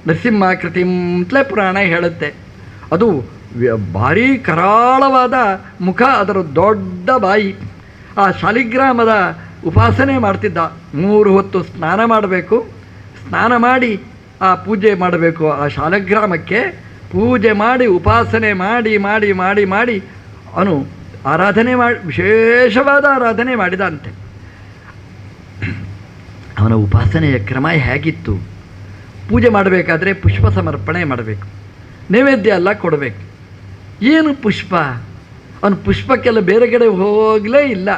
ನರಸಿಂಹಾಕೃತಿ ಅಂತಲೇ ಪುರಾಣ ಹೇಳುತ್ತೆ. ಅದು ಭಾರೀ ಕರಾಳವಾದ ಮುಖ, ಅದರ ದೊಡ್ಡ ಬಾಯಿ. ಆ ಶಾಲಿಗ್ರಾಮದ ಉಪಾಸನೆ ಮಾಡ್ತಿದ್ದ. 3 ಹೊತ್ತು ಸ್ನಾನ ಮಾಡಬೇಕು, ಸ್ನಾನ ಮಾಡಿ ಆ ಪೂಜೆ ಮಾಡಬೇಕು. ಆ ಶಾಲಿಗ್ರಾಮಕ್ಕೆ ಪೂಜೆ ಮಾಡಿ ಉಪಾಸನೆ ಮಾಡಿ ಮಾಡಿ ಮಾಡಿ ಮಾಡಿ ಅವನು ಆರಾಧನೆ ಮಾಡಿ, ವಿಶೇಷವಾದ ಆರಾಧನೆ ಮಾಡಿದ ಅಂತೆ. ಅವನ ಉಪಾಸನೆಯ ಕ್ರಮ ಹೇಗಿತ್ತು? ಪೂಜೆ ಮಾಡಬೇಕಾದ್ರೆ ಪುಷ್ಪ ಸಮರ್ಪಣೆ ಮಾಡಬೇಕು, ನೈವೇದ್ಯ ಎಲ್ಲ ಕೊಡಬೇಕು. ಏನು ಪುಷ್ಪ? ಅವನು ಪುಷ್ಪಕ್ಕೆಲ್ಲ ಬೇರೆ ಕಡೆ ಹೋಗಲೇ ಇಲ್ಲ.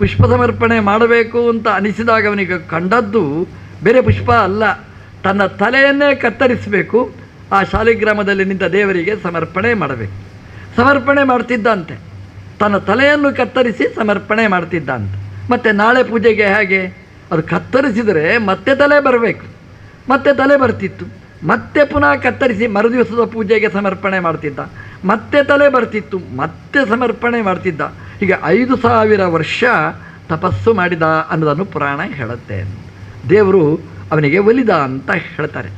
ಪುಷ್ಪ ಸಮರ್ಪಣೆ ಮಾಡಬೇಕು ಅಂತ ಅನಿಸಿದಾಗ ಅವನಿಗೆ ಕಂಡದ್ದು ಬೇರೆ ಪುಷ್ಪ ಅಲ್ಲ, ತನ್ನ ತಲೆಯನ್ನೇ ಕತ್ತರಿಸಬೇಕು, ಆ ಶಾಲಿಗ್ರಾಮದಲ್ಲಿ ನಿಂತ ದೇವರಿಗೆ ಸಮರ್ಪಣೆ ಮಾಡಬೇಕು. ಸಮರ್ಪಣೆ ಮಾಡ್ತಿದ್ದಂತೆ, ತನ್ನ ತಲೆಯನ್ನು ಕತ್ತರಿಸಿ ಸಮರ್ಪಣೆ ಮಾಡ್ತಿದ್ದಂತೆ. ಮತ್ತು ನಾಳೆ ಪೂಜೆಗೆ ಹೇಗೆ? ಅದು ಕತ್ತರಿಸಿದರೆ ಮತ್ತೆ ತಲೆ ಬರಬೇಕು, ಮತ್ತೆ ತಲೆ ಬರ್ತಿತ್ತು, ಮತ್ತೆ ಪುನಃ ಕತ್ತರಿಸಿ ಮರುದಿವಸದ ಪೂಜೆಗೆ ಸಮರ್ಪಣೆ ಮಾಡ್ತಿದ್ದ, ಮತ್ತೆ ತಲೆ ಬರ್ತಿತ್ತು, ಮತ್ತೆ ಸಮರ್ಪಣೆ ಮಾಡ್ತಿದ್ದ. ಹೀಗೆ 5000 ವರ್ಷ ತಪಸ್ಸು ಮಾಡಿದ ಅನ್ನೋದನ್ನು ಪುರಾಣ ಹೇಳುತ್ತೆ. ದೇವರು ಅವನಿಗೆ ಒಲಿದ ಅಂತ ಹೇಳ್ತಾರೆ.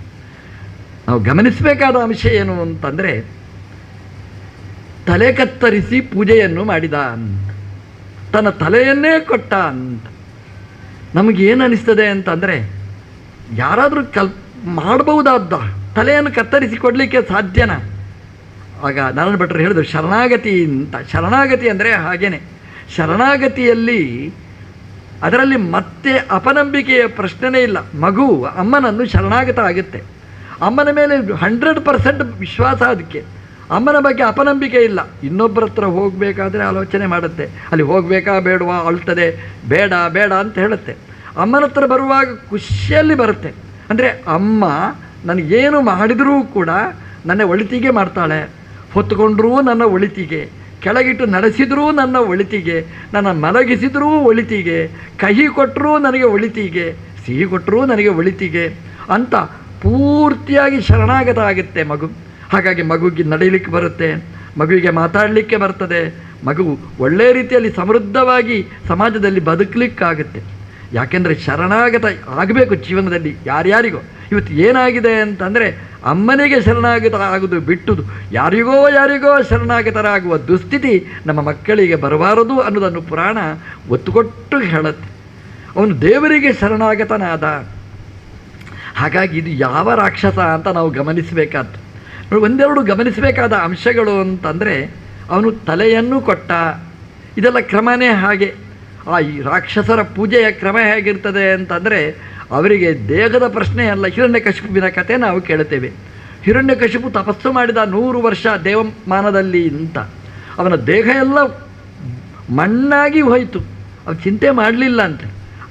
ನಾವು ಗಮನಿಸಬೇಕಾದ ಅಂಶ ಏನು ಅಂತಂದರೆ, ತಲೆ ಕತ್ತರಿಸಿ ಪೂಜೆಯನ್ನು ಮಾಡಿದ ಅಂತ, ತನ್ನ ತಲೆಯನ್ನೇ ಕೊಟ್ಟ ಅಂತ. ನಮಗೇನು ಅನಿಸ್ತದೆ ಅಂತಂದರೆ, ಯಾರಾದರೂ ಮಾಡಬಹುದಾದ ತಲೆಯನ್ನು ಕತ್ತರಿಸಿ ಕೊಡಲಿಕ್ಕೆ ಸಾಧ್ಯನಾ? ಆಗ ನಾರಾಯಣ ಭಟ್ರು ಹೇಳಿದ್ರು ಶರಣಾಗತಿ ಅಂತ. ಶರಣಾಗತಿ ಅಂದರೆ ಹಾಗೇನೆ, ಶರಣಾಗತಿಯಲ್ಲಿ ಅದರಲ್ಲಿ ಮತ್ತೆ ಅಪನಂಬಿಕೆಯ ಪ್ರಶ್ನೆನೇ ಇಲ್ಲ. ಮಗು ಅಮ್ಮನನ್ನು ಶರಣಾಗತ ಆಗುತ್ತೆ, ಅಮ್ಮನ ಮೇಲೆ 100% ವಿಶ್ವಾಸ. ಅದಕ್ಕೆ ಅಮ್ಮನ ಬಗ್ಗೆ ಅಪನಂಬಿಕೆ ಇಲ್ಲ. ಇನ್ನೊಬ್ಬರ ಹತ್ರ ಹೋಗಬೇಕಾದ್ರೆ ಆಲೋಚನೆ ಮಾಡುತ್ತೆ, ಅಲ್ಲಿ ಹೋಗಬೇಕಾ ಬೇಡವಾ, ಅಳ್ತದೆ, ಬೇಡ ಬೇಡ ಅಂತ ಹೇಳುತ್ತೆ. ಅಮ್ಮನ ಹತ್ರ ಬರುವಾಗ ಖುಷಿಯಲ್ಲಿ ಬರುತ್ತೆ. ಅಂದರೆ ಅಮ್ಮ ನನಗೇನು ಮಾಡಿದರೂ ಕೂಡ ನನ್ನ ಒಳಿತಿಗೆ ಮಾಡ್ತಾಳೆ, ಹೊತ್ತುಕೊಂಡ್ರೂ ನನ್ನ ಒಳಿತಿಗೆ, ಕೆಳಗಿಟ್ಟು ನಡೆಸಿದರೂ ನನ್ನ ಒಳಿತಿಗೆ, ನನ್ನ ಮಲಗಿಸಿದರೂ ಒಳಿತಿಗೆ, ಕಹಿ ಕೊಟ್ಟರೂ ನನಗೆ ಒಳಿತಿಗೆ, ಸಿಹಿ ಕೊಟ್ಟರೂ ನನಗೆ ಒಳಿತಿಗೆ ಅಂತ ಪೂರ್ತಿಯಾಗಿ ಶರಣಾಗತ ಆಗುತ್ತೆ ಮಗು. ಹಾಗಾಗಿ ಮಗುವಿಗೆ ನಡೆಯಲಿಕ್ಕೆ ಬರುತ್ತೆ, ಮಗುವಿಗೆ ಮಾತಾಡಲಿಕ್ಕೆ ಬರ್ತದೆ, ಮಗು ಒಳ್ಳೆಯ ರೀತಿಯಲ್ಲಿ ಸಮೃದ್ಧವಾಗಿ ಸಮಾಜದಲ್ಲಿ ಬದುಕಲಿಕ್ಕಾಗುತ್ತೆ. ಯಾಕೆಂದರೆ ಶರಣಾಗತ ಆಗಬೇಕು ಜೀವನದಲ್ಲಿ ಯಾರ್ಯಾರಿಗೋ. ಇವತ್ತು ಏನಾಗಿದೆ ಅಂತಂದರೆ, ಅಮ್ಮನಿಗೆ ಶರಣಾಗತ ಆಗೋದು ಬಿಟ್ಟುದು ಯಾರಿಗೋ ಶರಣಾಗತರಾಗುವ ದುಸ್ಥಿತಿ ನಮ್ಮ ಮಕ್ಕಳಿಗೆ ಬರಬಾರದು ಅನ್ನೋದನ್ನು ಪುರಾಣ ಒತ್ತುಕೊಟ್ಟು ಹೇಳುತ್ತೆ. ಅವನು ದೇವರಿಗೆ ಶರಣಾಗತನಾದ. ಹಾಗಾಗಿ ಇದು ಯಾವ ರಾಕ್ಷಸ ಅಂತ ನಾವು ಗಮನಿಸಬೇಕಾದ್ದು. ಒಂದೆರಡು ಗಮನಿಸಬೇಕಾದ ಅಂಶಗಳು ಅಂತಂದರೆ, ಅವನು ತಲೆಯನ್ನು ಕೊಟ್ಟ, ಇದೆಲ್ಲ ಕ್ರಮನೇ ಹಾಗೆ. ಈ ರಾಕ್ಷಸರ ಪೂಜೆಯ ಕ್ರಮ ಹೇಗಿರ್ತದೆ ಅಂತಂದರೆ, ಅವರಿಗೆ ದೇಹದ ಪ್ರಶ್ನೆ ಅಲ್ಲ. ಹಿರಣ್ಯಕಶಿಪುವಿನ ಕತೆ ನಾವು ಕೇಳುತ್ತೇವೆ. ಹಿರಣ್ಯಕಶಿಪು ತಪಸ್ಸು ಮಾಡಿದ 100 ವರ್ಷ ದೇವಮಾನದಲ್ಲಿ ಅಂತ. ಅವನ ದೇಹ ಎಲ್ಲ ಮಣ್ಣಾಗಿ ಹೋಯಿತು, ಅವನು ಚಿಂತೆ ಮಾಡಲಿಲ್ಲ ಅಂತ.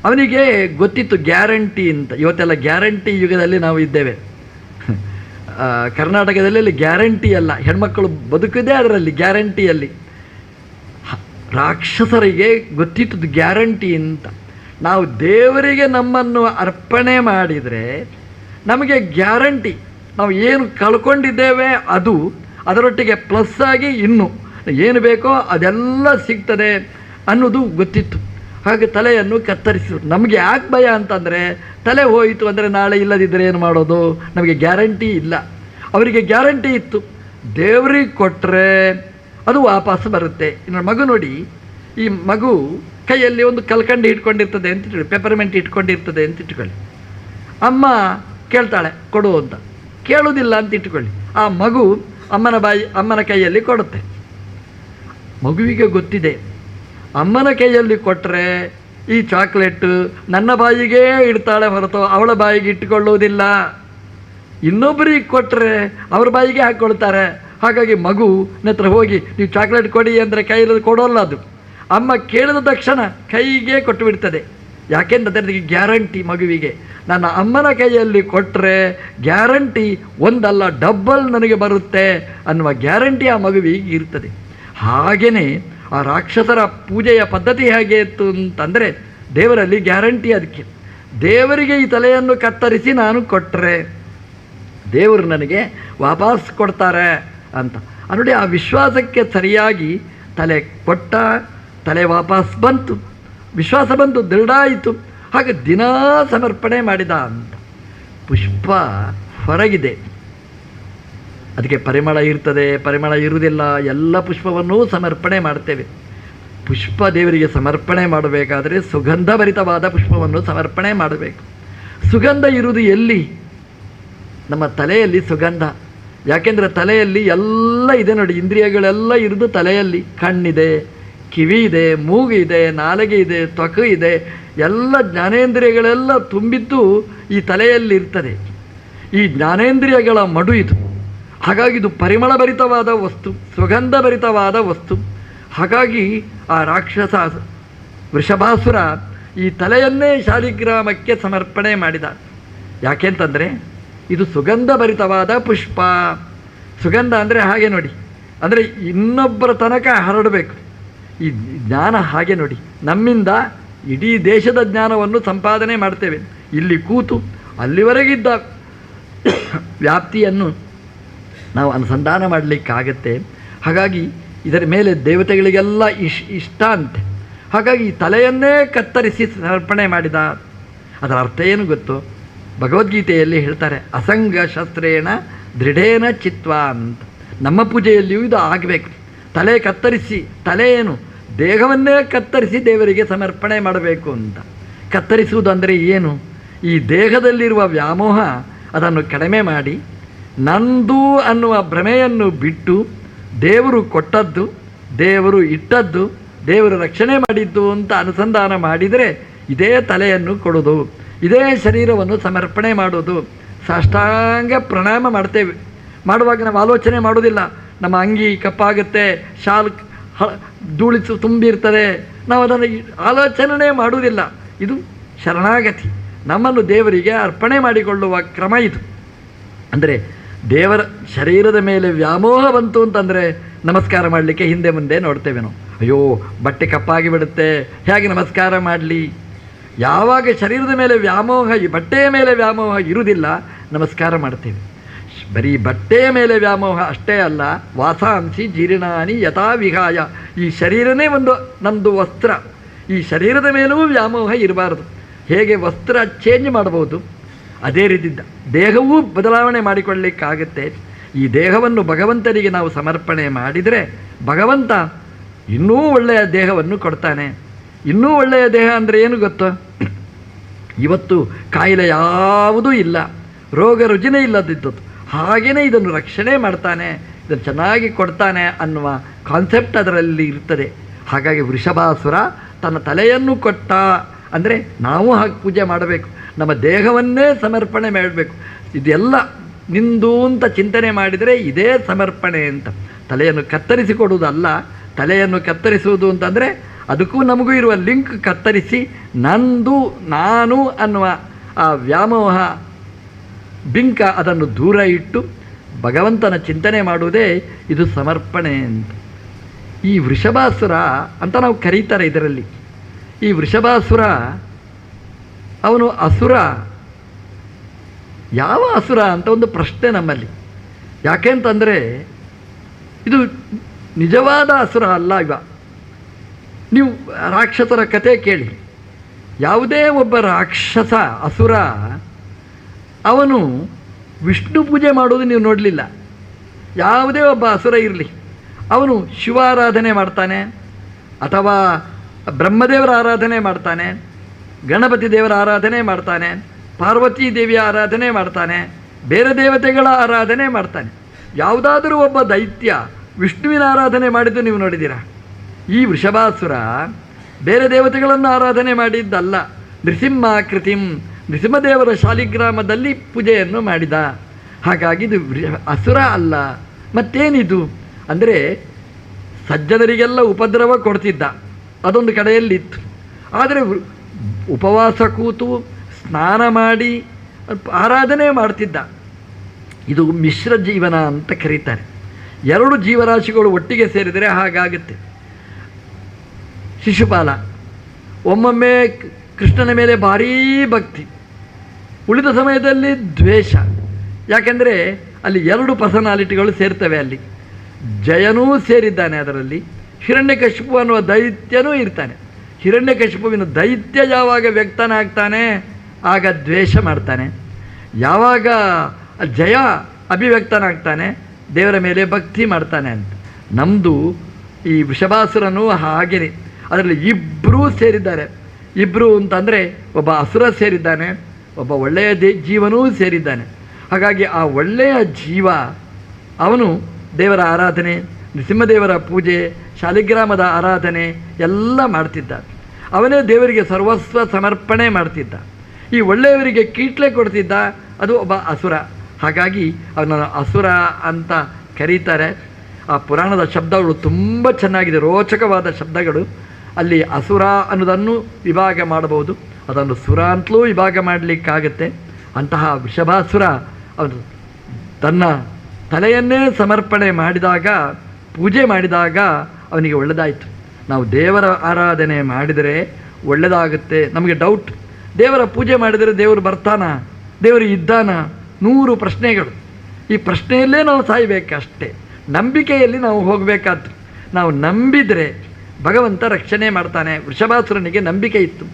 ಅವನಿಗೆ ಗೊತ್ತಿತ್ತು ಗ್ಯಾರಂಟಿ ಅಂತ. ಇವತ್ತೆಲ್ಲ ಗ್ಯಾರಂಟಿ ಯುಗದಲ್ಲಿ ನಾವು ಇದ್ದೇವೆ. ಕರ್ನಾಟಕದಲ್ಲಿ ಗ್ಯಾರಂಟಿ ಅಲ್ಲ, ಹೆಣ್ಮಕ್ಕಳು ಬದುಕಿದೆ ಅದರಲ್ಲಿ ಗ್ಯಾರಂಟಿಯಲ್ಲಿ. ರಾಕ್ಷಸರಿಗೆ ಗೊತ್ತಿತ್ತು ಗ್ಯಾರಂಟಿ ಅಂತ. ನಾವು ದೇವರಿಗೆ ನಮ್ಮನ್ನು ಅರ್ಪಣೆ ಮಾಡಿದರೆ ನಮಗೆ ಗ್ಯಾರಂಟಿ, ನಾವು ಏನು ಕಳ್ಕೊಂಡಿದ್ದೇವೆ ಅದು ಅದರೊಟ್ಟಿಗೆ ಪ್ಲಸ್ ಆಗಿ ಇನ್ನೂ ಏನು ಬೇಕೋ ಅದೆಲ್ಲ ಸಿಗ್ತದೆ ಅನ್ನೋದು ಗೊತ್ತಿತ್ತು. ಹಾಗೆ ತಲೆಯನ್ನು ಕತ್ತರಿಸಿದ್ರು. ನಮಗೆ ಯಾಕೆ ಭಯ ಅಂತಂದರೆ, ತಲೆ ಹೋಯಿತು ಅಂದರೆ ನಾಳೆ ಇಲ್ಲದಿದ್ದರೆ ಏನು ಮಾಡೋದು, ನಮಗೆ ಗ್ಯಾರಂಟಿ ಇಲ್ಲ. ಅವರಿಗೆ ಗ್ಯಾರಂಟಿ ಇತ್ತು, ದೇವರಿಗೆ ಕೊಟ್ಟರೆ ಅದು ವಾಪಸ್ ಬರುತ್ತೆ. ಇನ್ನು ಮಗು ನೋಡಿ, ಈ ಮಗು ಕೈಯಲ್ಲಿ ಒಂದು ಕಲ್ಕಂಡು ಇಟ್ಕೊಂಡಿರ್ತದೆ ಅಂತ ಇಟ್ಕೊಳ್ಳಿ, ಪೆಪರ್ಮೆಂಟ್ ಇಟ್ಕೊಂಡಿರ್ತದೆ ಅಂತ ಇಟ್ಕೊಳ್ಳಿ. ಅಮ್ಮ ಕೇಳ್ತಾಳೆ ಕೊಡು ಅಂತ, ಕೇಳೋದಿಲ್ಲ ಅಂತ ಇಟ್ಕೊಳ್ಳಿ. ಆ ಮಗು ಅಮ್ಮನ ಕೈಯಲ್ಲಿ ಕೊಡುತ್ತೆ. ಮಗುವಿಗೆ ಗೊತ್ತಿದೆ, ಅಮ್ಮನ ಕೈಯಲ್ಲಿ ಕೊಟ್ಟರೆ ಈ ಚಾಕ್ಲೇಟು ನನ್ನ ಬಾಯಿಗೆ ಇಡ್ತಾಳೆ ಹೊರತು ಅವಳ ಬಾಯಿಗೆ ಇಟ್ಟುಕೊಳ್ಳುವುದಿಲ್ಲ. ಇನ್ನೊಬ್ಬರಿಗೆ ಕೊಟ್ಟರೆ ಅವ್ರ ಬಾಯಿಗೆ ಹಾಕ್ಕೊಳ್ತಾರೆ. ಹಾಗಾಗಿ ಮಗು ಹತ್ರ ಹೋಗಿ ನೀವು ಚಾಕ್ಲೇಟ್ ಕೊಡಿ ಅಂದರೆ ಕೈಯಲ್ಲಿ ಕೊಡೋಲ್ಲ. ಅದು ಅಮ್ಮ ಕೇಳಿದ ತಕ್ಷಣ ಕೈಗೆ ಕೊಟ್ಟು ಬಿಡ್ತದೆ. ಯಾಕೆಂದರೆ ಅದಕ್ಕೆ ಗ್ಯಾರಂಟಿ ಮಗುವಿಗೆ, ನನ್ನ ಅಮ್ಮನ ಕೈಯಲ್ಲಿ ಕೊಟ್ಟರೆ ಗ್ಯಾರಂಟಿ ಒಂದಲ್ಲ ಡಬ್ಬಲ್ ನನಗೆ ಬರುತ್ತೆ ಅನ್ನುವ ಗ್ಯಾರಂಟಿ ಆ ಮಗುವಿಗೆ ಇರ್ತದೆ. ಹಾಗೆಯೇ ಆ ರಾಕ್ಷಸರ ಪೂಜೆಯ ಪದ್ಧತಿ ಹೇಗೆ ಇತ್ತು ಅಂತಂದರೆ, ದೇವರಲ್ಲಿ ಗ್ಯಾರಂಟಿ. ಅದಕ್ಕೆ ದೇವರಿಗೆ ಈ ತಲೆಯನ್ನು ಕತ್ತರಿಸಿ ನಾನು ಕೊಟ್ಟರೆ ದೇವರು ನನಗೆ ವಾಪಸ್ ಕೊಡ್ತಾರೆ ಅಂತ. ನೋಡಿ, ಆ ವಿಶ್ವಾಸಕ್ಕೆ ಸರಿಯಾಗಿ ತಲೆ ಕೊಟ್ಟ, ತಲೆ ವಾಪಸ್ ಬಂತು, ವಿಶ್ವಾಸ ಬಂತು, ದೃಢ ಆಯಿತು. ಹಾಗೆ ದಿನಾ ಸಮರ್ಪಣೆ ಮಾಡಿದ ಅಂತ. ಪುಷ್ಪ ಹೊರಗಿದೆ, ಅದಕ್ಕೆ ಪರಿಮಳ ಇರ್ತದೆ, ಪರಿಮಳ ಇರುವುದಿಲ್ಲ. ಎಲ್ಲ ಪುಷ್ಪವನ್ನೂ ಸಮರ್ಪಣೆ ಮಾಡ್ತೇವೆ. ಪುಷ್ಪ ದೇವರಿಗೆ ಸಮರ್ಪಣೆ ಮಾಡಬೇಕಾದರೆ ಸುಗಂಧಭರಿತವಾದ ಪುಷ್ಪವನ್ನು ಸಮರ್ಪಣೆ ಮಾಡಬೇಕು. ಸುಗಂಧ ಇರುವುದು ಎಲ್ಲಿ? ನಮ್ಮ ತಲೆಯಲ್ಲಿ ಸುಗಂಧ. ಯಾಕೆಂದರೆ ತಲೆಯಲ್ಲಿ ಎಲ್ಲ ಇದೆ ನೋಡಿ, ಇಂದ್ರಿಯಗಳೆಲ್ಲ ಇರುವುದು ತಲೆಯಲ್ಲಿ. ಕಣ್ಣಿದೆ, ಕಿವಿ ಇದೆ, ಮೂಗು ಇದೆ, ನಾಲಿಗೆ ಇದೆ, ತ್ವಕು ಇದೆ, ಎಲ್ಲ ಜ್ಞಾನೇಂದ್ರಿಯಗಳೆಲ್ಲ ತುಂಬಿದ್ದು ಈ ತಲೆಯಲ್ಲಿ ಇರ್ತದೆ. ಈ ಜ್ಞಾನೇಂದ್ರಿಯಗಳ ಮಡು ಇದು. ಹಾಗಾಗಿ ಇದು ಪರಿಮಳಭರಿತವಾದ ವಸ್ತು, ಸುಗಂಧಭರಿತವಾದ ವಸ್ತು. ಹಾಗಾಗಿ ಆ ರಾಕ್ಷಸ ವೃಷಭಾಸುರ ಈ ತಲೆಯನ್ನೇ ಶಾಲಿಗ್ರಾಮಕ್ಕೆ ಸಮರ್ಪಣೆ ಮಾಡಿದ. ಯಾಕೆಂತಂದರೆ ಇದು ಸುಗಂಧಭರಿತವಾದ ಪುಷ್ಪ. ಸುಗಂಧ ಅಂದರೆ ಹಾಗೆ ನೋಡಿ, ಅಂದರೆ ಇನ್ನೊಬ್ಬರ ತನಕ ಹರಡಬೇಕು. ಈ ಜ್ಞಾನ ಹಾಗೆ ನೋಡಿ, ನಮ್ಮಿಂದ ಇಡೀ ದೇಶದ ಜ್ಞಾನವನ್ನು ಸಂಪಾದನೆ ಮಾಡ್ತೇವೆ. ಇಲ್ಲಿ ಕೂತು ಅಲ್ಲಿವರೆಗಿದ್ದ ವ್ಯಾಪ್ತಿಯನ್ನು ನಾವು ಅನುಸಂಧಾನ ಮಾಡಲಿಕ್ಕಾಗತ್ತೆ. ಹಾಗಾಗಿ ಇದರ ಮೇಲೆ ದೇವತೆಗಳಿಗೆಲ್ಲ ಇಷ್ಟ ಅಂತೆ. ಹಾಗಾಗಿ ಈ ತಲೆಯನ್ನೇ ಕತ್ತರಿಸಿ ಸಮರ್ಪಣೆ ಮಾಡಿದ. ಅದರ ಅರ್ಥ ಏನು ಗೊತ್ತು? ಭಗವದ್ಗೀತೆಯಲ್ಲಿ ಹೇಳ್ತಾರೆ, ಅಸಂಗ ಶಸ್ತ್ರೇಣ ದೃಢೇನ ಚಿತ್ವ ಅಂತ. ನಮ್ಮ ಪೂಜೆಯಲ್ಲಿಯೂ ಇದು ಆಗಬೇಕು. ತಲೆ ಕತ್ತರಿಸಿ, ತಲೆ ಏನು, ದೇಹವನ್ನೇ ಕತ್ತರಿಸಿ ದೇವರಿಗೆ ಸಮರ್ಪಣೆ ಮಾಡಬೇಕು ಅಂತ. ಕತ್ತರಿಸುವುದು ಅಂದರೆ ಏನು? ಈ ದೇಹದಲ್ಲಿರುವ ವ್ಯಾಮೋಹ ಅದನ್ನು ಕಡಿಮೆ ಮಾಡಿ, ನಂದು ಅನ್ನುವ ಭ್ರಮೆಯನ್ನು ಬಿಟ್ಟು, ದೇವರು ಕೊಟ್ಟದ್ದು, ದೇವರು ಇಟ್ಟದ್ದು, ದೇವರು ರಕ್ಷಣೆ ಮಾಡಿದ್ದು ಅಂತ ಅನುಸಂಧಾನ ಮಾಡಿದರೆ ಇದೇ ತಲೆಯನ್ನು ಕೊಡೋದು, ಇದೇ ಶರೀರವನ್ನು ಸಮರ್ಪಣೆ ಮಾಡೋದು. ಸಾಷ್ಟಾಂಗ ಪ್ರಣಾಮ ಮಾಡ್ತೇವೆ. ಮಾಡುವಾಗ ನಾವು ಆಲೋಚನೆ ಮಾಡೋದಿಲ್ಲ, ನಮ್ಮ ಅಂಗಿ ಕಪ್ಪಾಗುತ್ತೆ, ಶಾಲ್ ಧೂಳಿಸು ತುಂಬಿರ್ತದೆ, ನಾವು ಅದನ್ನು ಆಲೋಚನೆ ಮಾಡುವುದಿಲ್ಲ. ಇದು ಶರಣಾಗತಿ, ನಮ್ಮನ್ನು ದೇವರಿಗೆ ಅರ್ಪಣೆ ಮಾಡಿಕೊಳ್ಳುವ ಕ್ರಮ ಇದು. ಅಂದರೆ ದೇವರ ಶರೀರದ ಮೇಲೆ ವ್ಯಾಮೋಹ ಬಂತು ಅಂತಂದರೆ ನಮಸ್ಕಾರ ಮಾಡಲಿಕ್ಕೆ ಹಿಂದೆ ಮುಂದೆ ನೋಡ್ತೇವೆ ನಾವು. ಅಯ್ಯೋ, ಬಟ್ಟೆ ಕಪ್ಪಾಗಿ ಬಿಡುತ್ತೆ, ಹೇಗೆ ನಮಸ್ಕಾರ ಮಾಡಲಿ? ಯಾವಾಗ ಶರೀರದ ಮೇಲೆ ವ್ಯಾಮೋಹ, ಈ ಬಟ್ಟೆಯ ಮೇಲೆ ವ್ಯಾಮೋಹ ಇರುವುದಿಲ್ಲ, ನಮಸ್ಕಾರ ಮಾಡ್ತೇವೆ. ಬರೀ ಬಟ್ಟೆಯ ಮೇಲೆ ವ್ಯಾಮೋಹ ಅಷ್ಟೇ ಅಲ್ಲ, ವಾಸಾಂಸಿ ಜೀರ್ಣಾನಿ ಯಥಾ ವಿಹಾಯ. ಈ ಶರೀರನೇ ಒಂದು ನಮ್ಮದು ವಸ್ತ್ರ, ಈ ಶರೀರದ ಮೇಲೂ ವ್ಯಾಮೋಹ ಇರಬಾರದು. ಹೇಗೆ ವಸ್ತ್ರ ಚೇಂಜ್ ಮಾಡಬಹುದು, ಅದೇ ರೀತಿ ದೇಹವೂ ಬದಲಾವಣೆ ಮಾಡಿಕೊಳ್ಳಲಿಕ್ಕಾಗತ್ತೆ. ಈ ದೇಹವನ್ನು ಭಗವಂತನಿಗೆ ನಾವು ಸಮರ್ಪಣೆ ಮಾಡಿದರೆ ಭಗವಂತ ಇನ್ನೂ ಒಳ್ಳೆಯ ದೇಹವನ್ನು ಕೊಡ್ತಾನೆ. ಇನ್ನೂ ಒಳ್ಳೆಯ ದೇಹ ಅಂದರೆ ಏನು ಗೊತ್ತು? ಇವತ್ತು ಕಾಯಿಲೆ ಯಾವುದೂ ಇಲ್ಲ, ರೋಗ ರುಜಿನ ಇಲ್ಲದಿದ್ದದ್ದು, ಹಾಗೆಯೇ ಇದನ್ನು ರಕ್ಷಣೆ ಮಾಡ್ತಾನೆ, ಇದನ್ನು ಚೆನ್ನಾಗಿ ಕೊಡ್ತಾನೆ ಅನ್ನುವ ಕಾನ್ಸೆಪ್ಟ್ ಅದರಲ್ಲಿ ಇರ್ತದೆ. ಹಾಗಾಗಿ ವೃಷಭಾಸುರ ತನ್ನ ತಲೆಯನ್ನು ಕೊಟ್ಟ ಅಂದರೆ ನಾವು ಹಾಗೆ ಪೂಜೆ ಮಾಡಬೇಕು, ನಮ್ಮ ದೇಹವನ್ನೇ ಸಮರ್ಪಣೆ ಮಾಡಬೇಕು. ಇದೆಲ್ಲ ನಿಂದು ಅಂತ ಚಿಂತನೆ ಮಾಡಿದರೆ ಇದೇ ಸಮರ್ಪಣೆ ಅಂತ. ತಲೆಯನ್ನು ಕತ್ತರಿಸಿಕೊಡುವುದಲ್ಲ, ತಲೆಯನ್ನು ಕತ್ತರಿಸುವುದು ಅಂತಂದರೆ ಅದಕ್ಕೂ ನಮಗೂ ಇರುವ ಲಿಂಕ್ ಕತ್ತರಿಸಿ ನಂದು ನಾನು ಅನ್ನುವ ಆ ವ್ಯಾಮೋಹ ಬಿಂಕ ಅದನ್ನು ದೂರ ಇಟ್ಟು ಭಗವಂತನ ಚಿಂತನೆ ಮಾಡುವುದೇ ಇದು ಸಮರ್ಪಣೆ ಅಂತ. ಈ ವೃಷಭಾಸುರ ಅಂತ ನಾವು ಕರೀತಾರೆ ಇದರಲ್ಲಿ. ಈ ವೃಷಭಾಸುರ ಅವನು ಅಸುರ. ಯಾವ ಅಸುರ ಅಂತ ಒಂದು ಪ್ರಶ್ನೆ ನಮ್ಮಲ್ಲಿ. ಯಾಕೆಂತಂದರೆ ಇದು ನಿಜವಾದ ಅಸುರ ಅಲ್ಲ. ಇವ ನೀವು ರಾಕ್ಷಸರ ಕಥೆ ಕೇಳಿ, ಯಾವುದೇ ಒಬ್ಬ ರಾಕ್ಷಸ ಅಸುರ ಅವನು ವಿಷ್ಣು ಪೂಜೆ ಮಾಡೋದು ನೀವು ನೋಡಲಿಲ್ಲ. ಯಾವುದೇ ಒಬ್ಬ ಅಸುರ ಇರಲಿ, ಅವನು ಶಿವಾರಾಧನೆ ಮಾಡ್ತಾನೆ, ಅಥವಾ ಬ್ರಹ್ಮದೇವರ ಆರಾಧನೆ ಮಾಡ್ತಾನೆ, ಗಣಪತಿ ದೇವರ ಆರಾಧನೆ ಮಾಡ್ತಾನೆ, ಪಾರ್ವತೀ ದೇವಿಯ ಆರಾಧನೆ ಮಾಡ್ತಾನೆ, ಬೇರೆ ದೇವತೆಗಳ ಆರಾಧನೆ ಮಾಡ್ತಾನೆ. ಯಾವುದಾದರೂ ಒಬ್ಬ ದೈತ್ಯ ವಿಷ್ಣುವಿನ ಆರಾಧನೆ ಮಾಡಿದ್ದು ನೀವು ನೋಡಿದ್ದೀರಾ? ಈ ವೃಷಭಾಸುರ ಬೇರೆ ದೇವತೆಗಳನ್ನು ಆರಾಧನೆ ಮಾಡಿದ್ದಲ್ಲ, ನೃಸಿಂಹಾಕೃತಿಂ ನೃಸಿಂಹದೇವರ ಶಾಲಿಗ್ರಾಮದಲ್ಲಿ ಪೂಜೆಯನ್ನು ಮಾಡಿದ. ಹಾಗಾಗಿ ಇದು ಅಸುರ ಅಲ್ಲ. ಮತ್ತೇನಿದು ಅಂದರೆ ಸಜ್ಜನರಿಗೆಲ್ಲ ಉಪದ್ರವ ಕೊಡ್ತಿದ್ದ, ಅದೊಂದು ಕಡೆಯಲ್ಲಿತ್ತು. ಆದರೆ ಉಪವಾಸ ಕೂತು ಸ್ನಾನ ಮಾಡಿ ಆರಾಧನೆ ಮಾಡ್ತಿದ್ದ. ಇದು ಮಿಶ್ರ ಜೀವನ ಅಂತ ಕರೀತಾರೆ. ಎರಡು ಜೀವರಾಶಿಗಳು ಒಟ್ಟಿಗೆ ಸೇರಿದರೆ ಹಾಗಾಗುತ್ತೆ. ಶಿಶುಪಾಲ ಒಮ್ಮೊಮ್ಮೆ ಕೃಷ್ಣನ ಮೇಲೆ ಭಾರೀ ಭಕ್ತಿ, ಉಳಿದ ಸಮಯದಲ್ಲಿ ದ್ವೇಷ. ಯಾಕೆಂದರೆ ಅಲ್ಲಿ ಎರಡು ಪರ್ಸನಾಲಿಟಿಗಳು ಸೇರ್ತವೆ. ಅಲ್ಲಿ ಜಯನೂ ಸೇರಿದ್ದಾನೆ, ಅದರಲ್ಲಿ ಹಿರಣ್ಯಕಶಿಪು ಅನ್ನುವ ದೈತ್ಯನೂ ಇರ್ತಾನೆ. ಹಿರಣ್ಯಕಶಿಪುವಿನ ದೈತ್ಯ ಯಾವಾಗ ವ್ಯಕ್ತನಾಗ್ತಾನೆ ಆಗ ದ್ವೇಷ ಮಾಡ್ತಾನೆ, ಯಾವಾಗ ಜಯ ಅಭಿವ್ಯಕ್ತನಾಗ್ತಾನೆ ದೇವರ ಮೇಲೆ ಭಕ್ತಿ ಮಾಡ್ತಾನೆ ಅಂತ. ನಮ್ಮದು ಈ ವೃಷಭಾಸುರನು ಹಾಗೆಯೇ, ಅದರಲ್ಲಿ ಇಬ್ಬರೂ ಸೇರಿದ್ದಾರೆ. ಇಬ್ಬರು ಅಂತಂದರೆ ಒಬ್ಬ ಅಸುರ ಸೇರಿದ್ದಾನೆ, ಒಬ್ಬ ಒಳ್ಳೆಯ ಜೀವನೂ ಸೇರಿದ್ದಾನೆ. ಹಾಗಾಗಿ ಆ ಒಳ್ಳೆಯ ಜೀವ ಅವನು ದೇವರ ಆರಾಧನೆ, ನೃಸಿಂಹದೇವರ ಪೂಜೆ, ಶಾಲಿಗ್ರಾಮದ ಆರಾಧನೆ ಎಲ್ಲ ಮಾಡ್ತಿದ್ದ. ಅವನೇ ದೇವರಿಗೆ ಸರ್ವಸ್ವ ಸಮರ್ಪಣೆ ಮಾಡ್ತಿದ್ದ. ಈ ಒಳ್ಳೆಯವರಿಗೆ ಕೀಟ್ಲೆ ಕೊಡ್ತಿದ್ದ, ಅದು ಒಬ್ಬ ಅಸುರ. ಹಾಗಾಗಿ ಅವನನ್ನು ಅಸುರ ಅಂತ ಕರೀತಾರೆ. ಆ ಪುರಾಣದ ಶಬ್ದಗಳು ತುಂಬ ಚೆನ್ನಾಗಿದೆ, ರೋಚಕವಾದ ಶಬ್ದಗಳು. ಅಲ್ಲಿ ಅಸುರ ಅನ್ನೋದನ್ನು ವಿಭಾಗ ಮಾಡಬಹುದು, ಅದನ್ನು ಸುರ ಅಂತಲೂ ವಿಭಾಗ ಮಾಡಲಿಕ್ಕಾಗತ್ತೆ. ಅಂತಹ ವೃಷಭಾಸುರ ಅವನು ತನ್ನ ತಲೆಯನ್ನೇ ಸಮರ್ಪಣೆ ಮಾಡಿದಾಗ, ಪೂಜೆ ಮಾಡಿದಾಗ ಅವನಿಗೆ ಒಳ್ಳೆಯದಾಯಿತು. ನಾವು ದೇವರ ಆರಾಧನೆ ಮಾಡಿದರೆ ಒಳ್ಳೆಯದಾಗುತ್ತೆ. ನಮಗೆ ಡೌಟ್, ದೇವರ ಪೂಜೆ ಮಾಡಿದರೆ ದೇವರು ಬರ್ತಾನ, ದೇವರು ಇದ್ದಾನ, 100 ಪ್ರಶ್ನೆಗಳು. ಈ ಪ್ರಶ್ನೆಯಲ್ಲೇ ನಾವು ಸಾಯಬೇಕಷ್ಟೇ. ನಂಬಿಕೆಯಲ್ಲಿ ನಾವು ಹೋಗಬೇಕಾದ್ರು. ನಾವು ನಂಬಿದರೆ ಭಗವಂತ ರಕ್ಷಣೆ ಮಾಡ್ತಾನೆ. ವೃಷಭಾಸುರನಿಗೆ ನಂಬಿಕೆ ಇತ್ತು,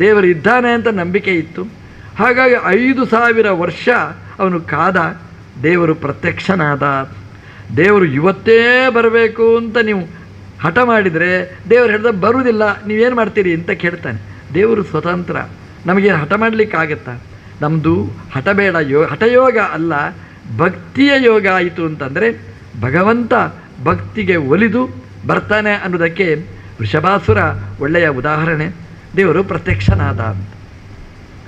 ದೇವರು ಇದ್ದಾನೆ ಅಂತ ನಂಬಿಕೆ ಇತ್ತು. ಹಾಗಾಗಿ 5000 ವರ್ಷ ಅವನು ಕಾದ, ದೇವರು ಪ್ರತ್ಯಕ್ಷನಾದ. ದೇವರು ಇವತ್ತೇ ಬರಬೇಕು ಅಂತ ನೀವು ಹಠ ಮಾಡಿದರೆ ದೇವರು ಹೇಳಿದ ಬರುವುದಿಲ್ಲ, ನೀವೇನು ಮಾಡ್ತೀರಿ ಅಂತ ಕೇಳ್ತಾನೆ. ದೇವರು ಸ್ವತಂತ್ರ, ನಮಗೆ ಹಠ ಮಾಡಲಿಕ್ಕಾಗತ್ತಾ? ನಮ್ಮದು ಹಠ ಬೇಡ, ಹಠಯೋಗ ಅಲ್ಲ, ಭಕ್ತಿಯ ಯೋಗ ಆಯಿತು ಅಂತಂದರೆ ಭಗವಂತ ಭಕ್ತಿಗೆ ಒಲಿದು ಬರ್ತಾನೆ ಅನ್ನೋದಕ್ಕೆ ವೃಷಭಾಸುರ ಒಳ್ಳೆಯ ಉದಾಹರಣೆ. ದೇವರು ಪ್ರತ್ಯಕ್ಷನಾದ ಅಂತ.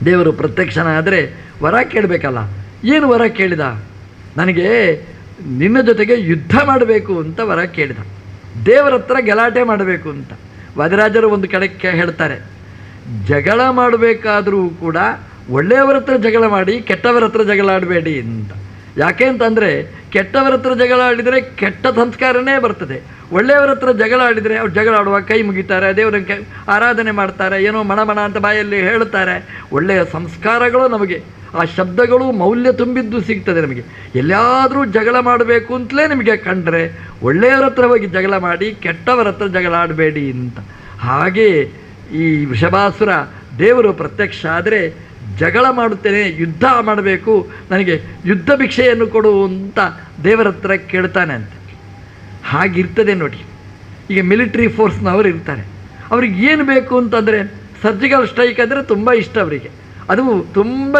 ದೇವರು ಪ್ರತ್ಯಕ್ಷನಾದರೆ ವರ ಕೇಳಬೇಕಲ್ಲ. ಏನು ವರ ಕೇಳಿದ? ನನಗೆ ನಿನ್ನ ಜೊತೆಗೆ ಯುದ್ಧ ಮಾಡಬೇಕು ಅಂತ ವರ ಕೇಳಿದ. ದೇವರ ಹತ್ರ ಗಲಾಟೆ ಮಾಡಬೇಕು ಅಂತ. ವಾದಿರಾಜರು ಒಂದು ಕಡೆ ಹೇಳ್ತಾರೆ, ಜಗಳ ಮಾಡಬೇಕಾದರೂ ಕೂಡ ಒಳ್ಳೆಯವರ ಹತ್ರ ಜಗಳ ಮಾಡಿ, ಕೆಟ್ಟವರ ಹತ್ರ ಜಗಳ ಆಡಬೇಡಿ ಅಂತ. ಯಾಕೆ ಅಂತಂದರೆ ಕೆಟ್ಟವರ ಹತ್ರ ಜಗಳ ಆಡಿದರೆ ಕೆಟ್ಟ ಸಂಸ್ಕಾರನೇ ಬರ್ತದೆ. ಒಳ್ಳೆಯವರ ಹತ್ರ ಜಗಳ ಆಡಿದರೆ ಅವ್ರು ಜಗಳ ಆಡುವಾಗ ಕೈ ಮುಗಿತಾರೆ, ದೇವರ ಆರಾಧನೆ ಮಾಡ್ತಾರೆ, ಏನೋ ಮಣ ಅಂತ ಬಾಯಲ್ಲಿ ಹೇಳುತ್ತಾರೆ. ಒಳ್ಳೆಯ ಸಂಸ್ಕಾರಗಳು ನಮಗೆ, ಆ ಶಬ್ದಗಳು ಮೌಲ್ಯ ತುಂಬಿದ್ದು ಸಿಗ್ತದೆ ನಮಗೆ. ಎಲ್ಲಿಯಾದರೂ ಜಗಳ ಮಾಡಬೇಕು ಅಂತಲೇ ನಿಮಗೆ ಕಂಡ್ರೆ ಒಳ್ಳೆಯವರ ಹತ್ರ ಹೋಗಿ ಜಗಳ ಮಾಡಿ, ಕೆಟ್ಟವರ ಹತ್ರ ಜಗಳ ಆಡಬೇಡಿ ಅಂತ. ಹಾಗೇ ಈ ವೃಷಭಾಸುರ ದೇವರು ಪ್ರತ್ಯಕ್ಷ ಆದರೆ ಜಗಳ ಮಾಡುತ್ತೇನೆ, ಯುದ್ಧ ಮಾಡಬೇಕು, ನನಗೆ ಯುದ್ಧ ಭಿಕ್ಷೆಯನ್ನು ಕೊಡು ಅಂತ ದೇವರ ಹತ್ರ ಕೇಳ್ತಾನೆ ಅಂತ. ಹಾಗಿರ್ತದೆ ನೋಡಿ. ಈಗ ಮಿಲಿಟ್ರಿ ಫೋರ್ಸ್ನವರು ಇರ್ತಾರೆ, ಅವ್ರಿಗೆ ಏನು ಬೇಕು ಅಂತಂದರೆ ಸರ್ಜಿಕಲ್ ಸ್ಟ್ರೈಕ್ ಅಂದರೆ ತುಂಬ ಇಷ್ಟ ಅವರಿಗೆ. ಅದು ತುಂಬ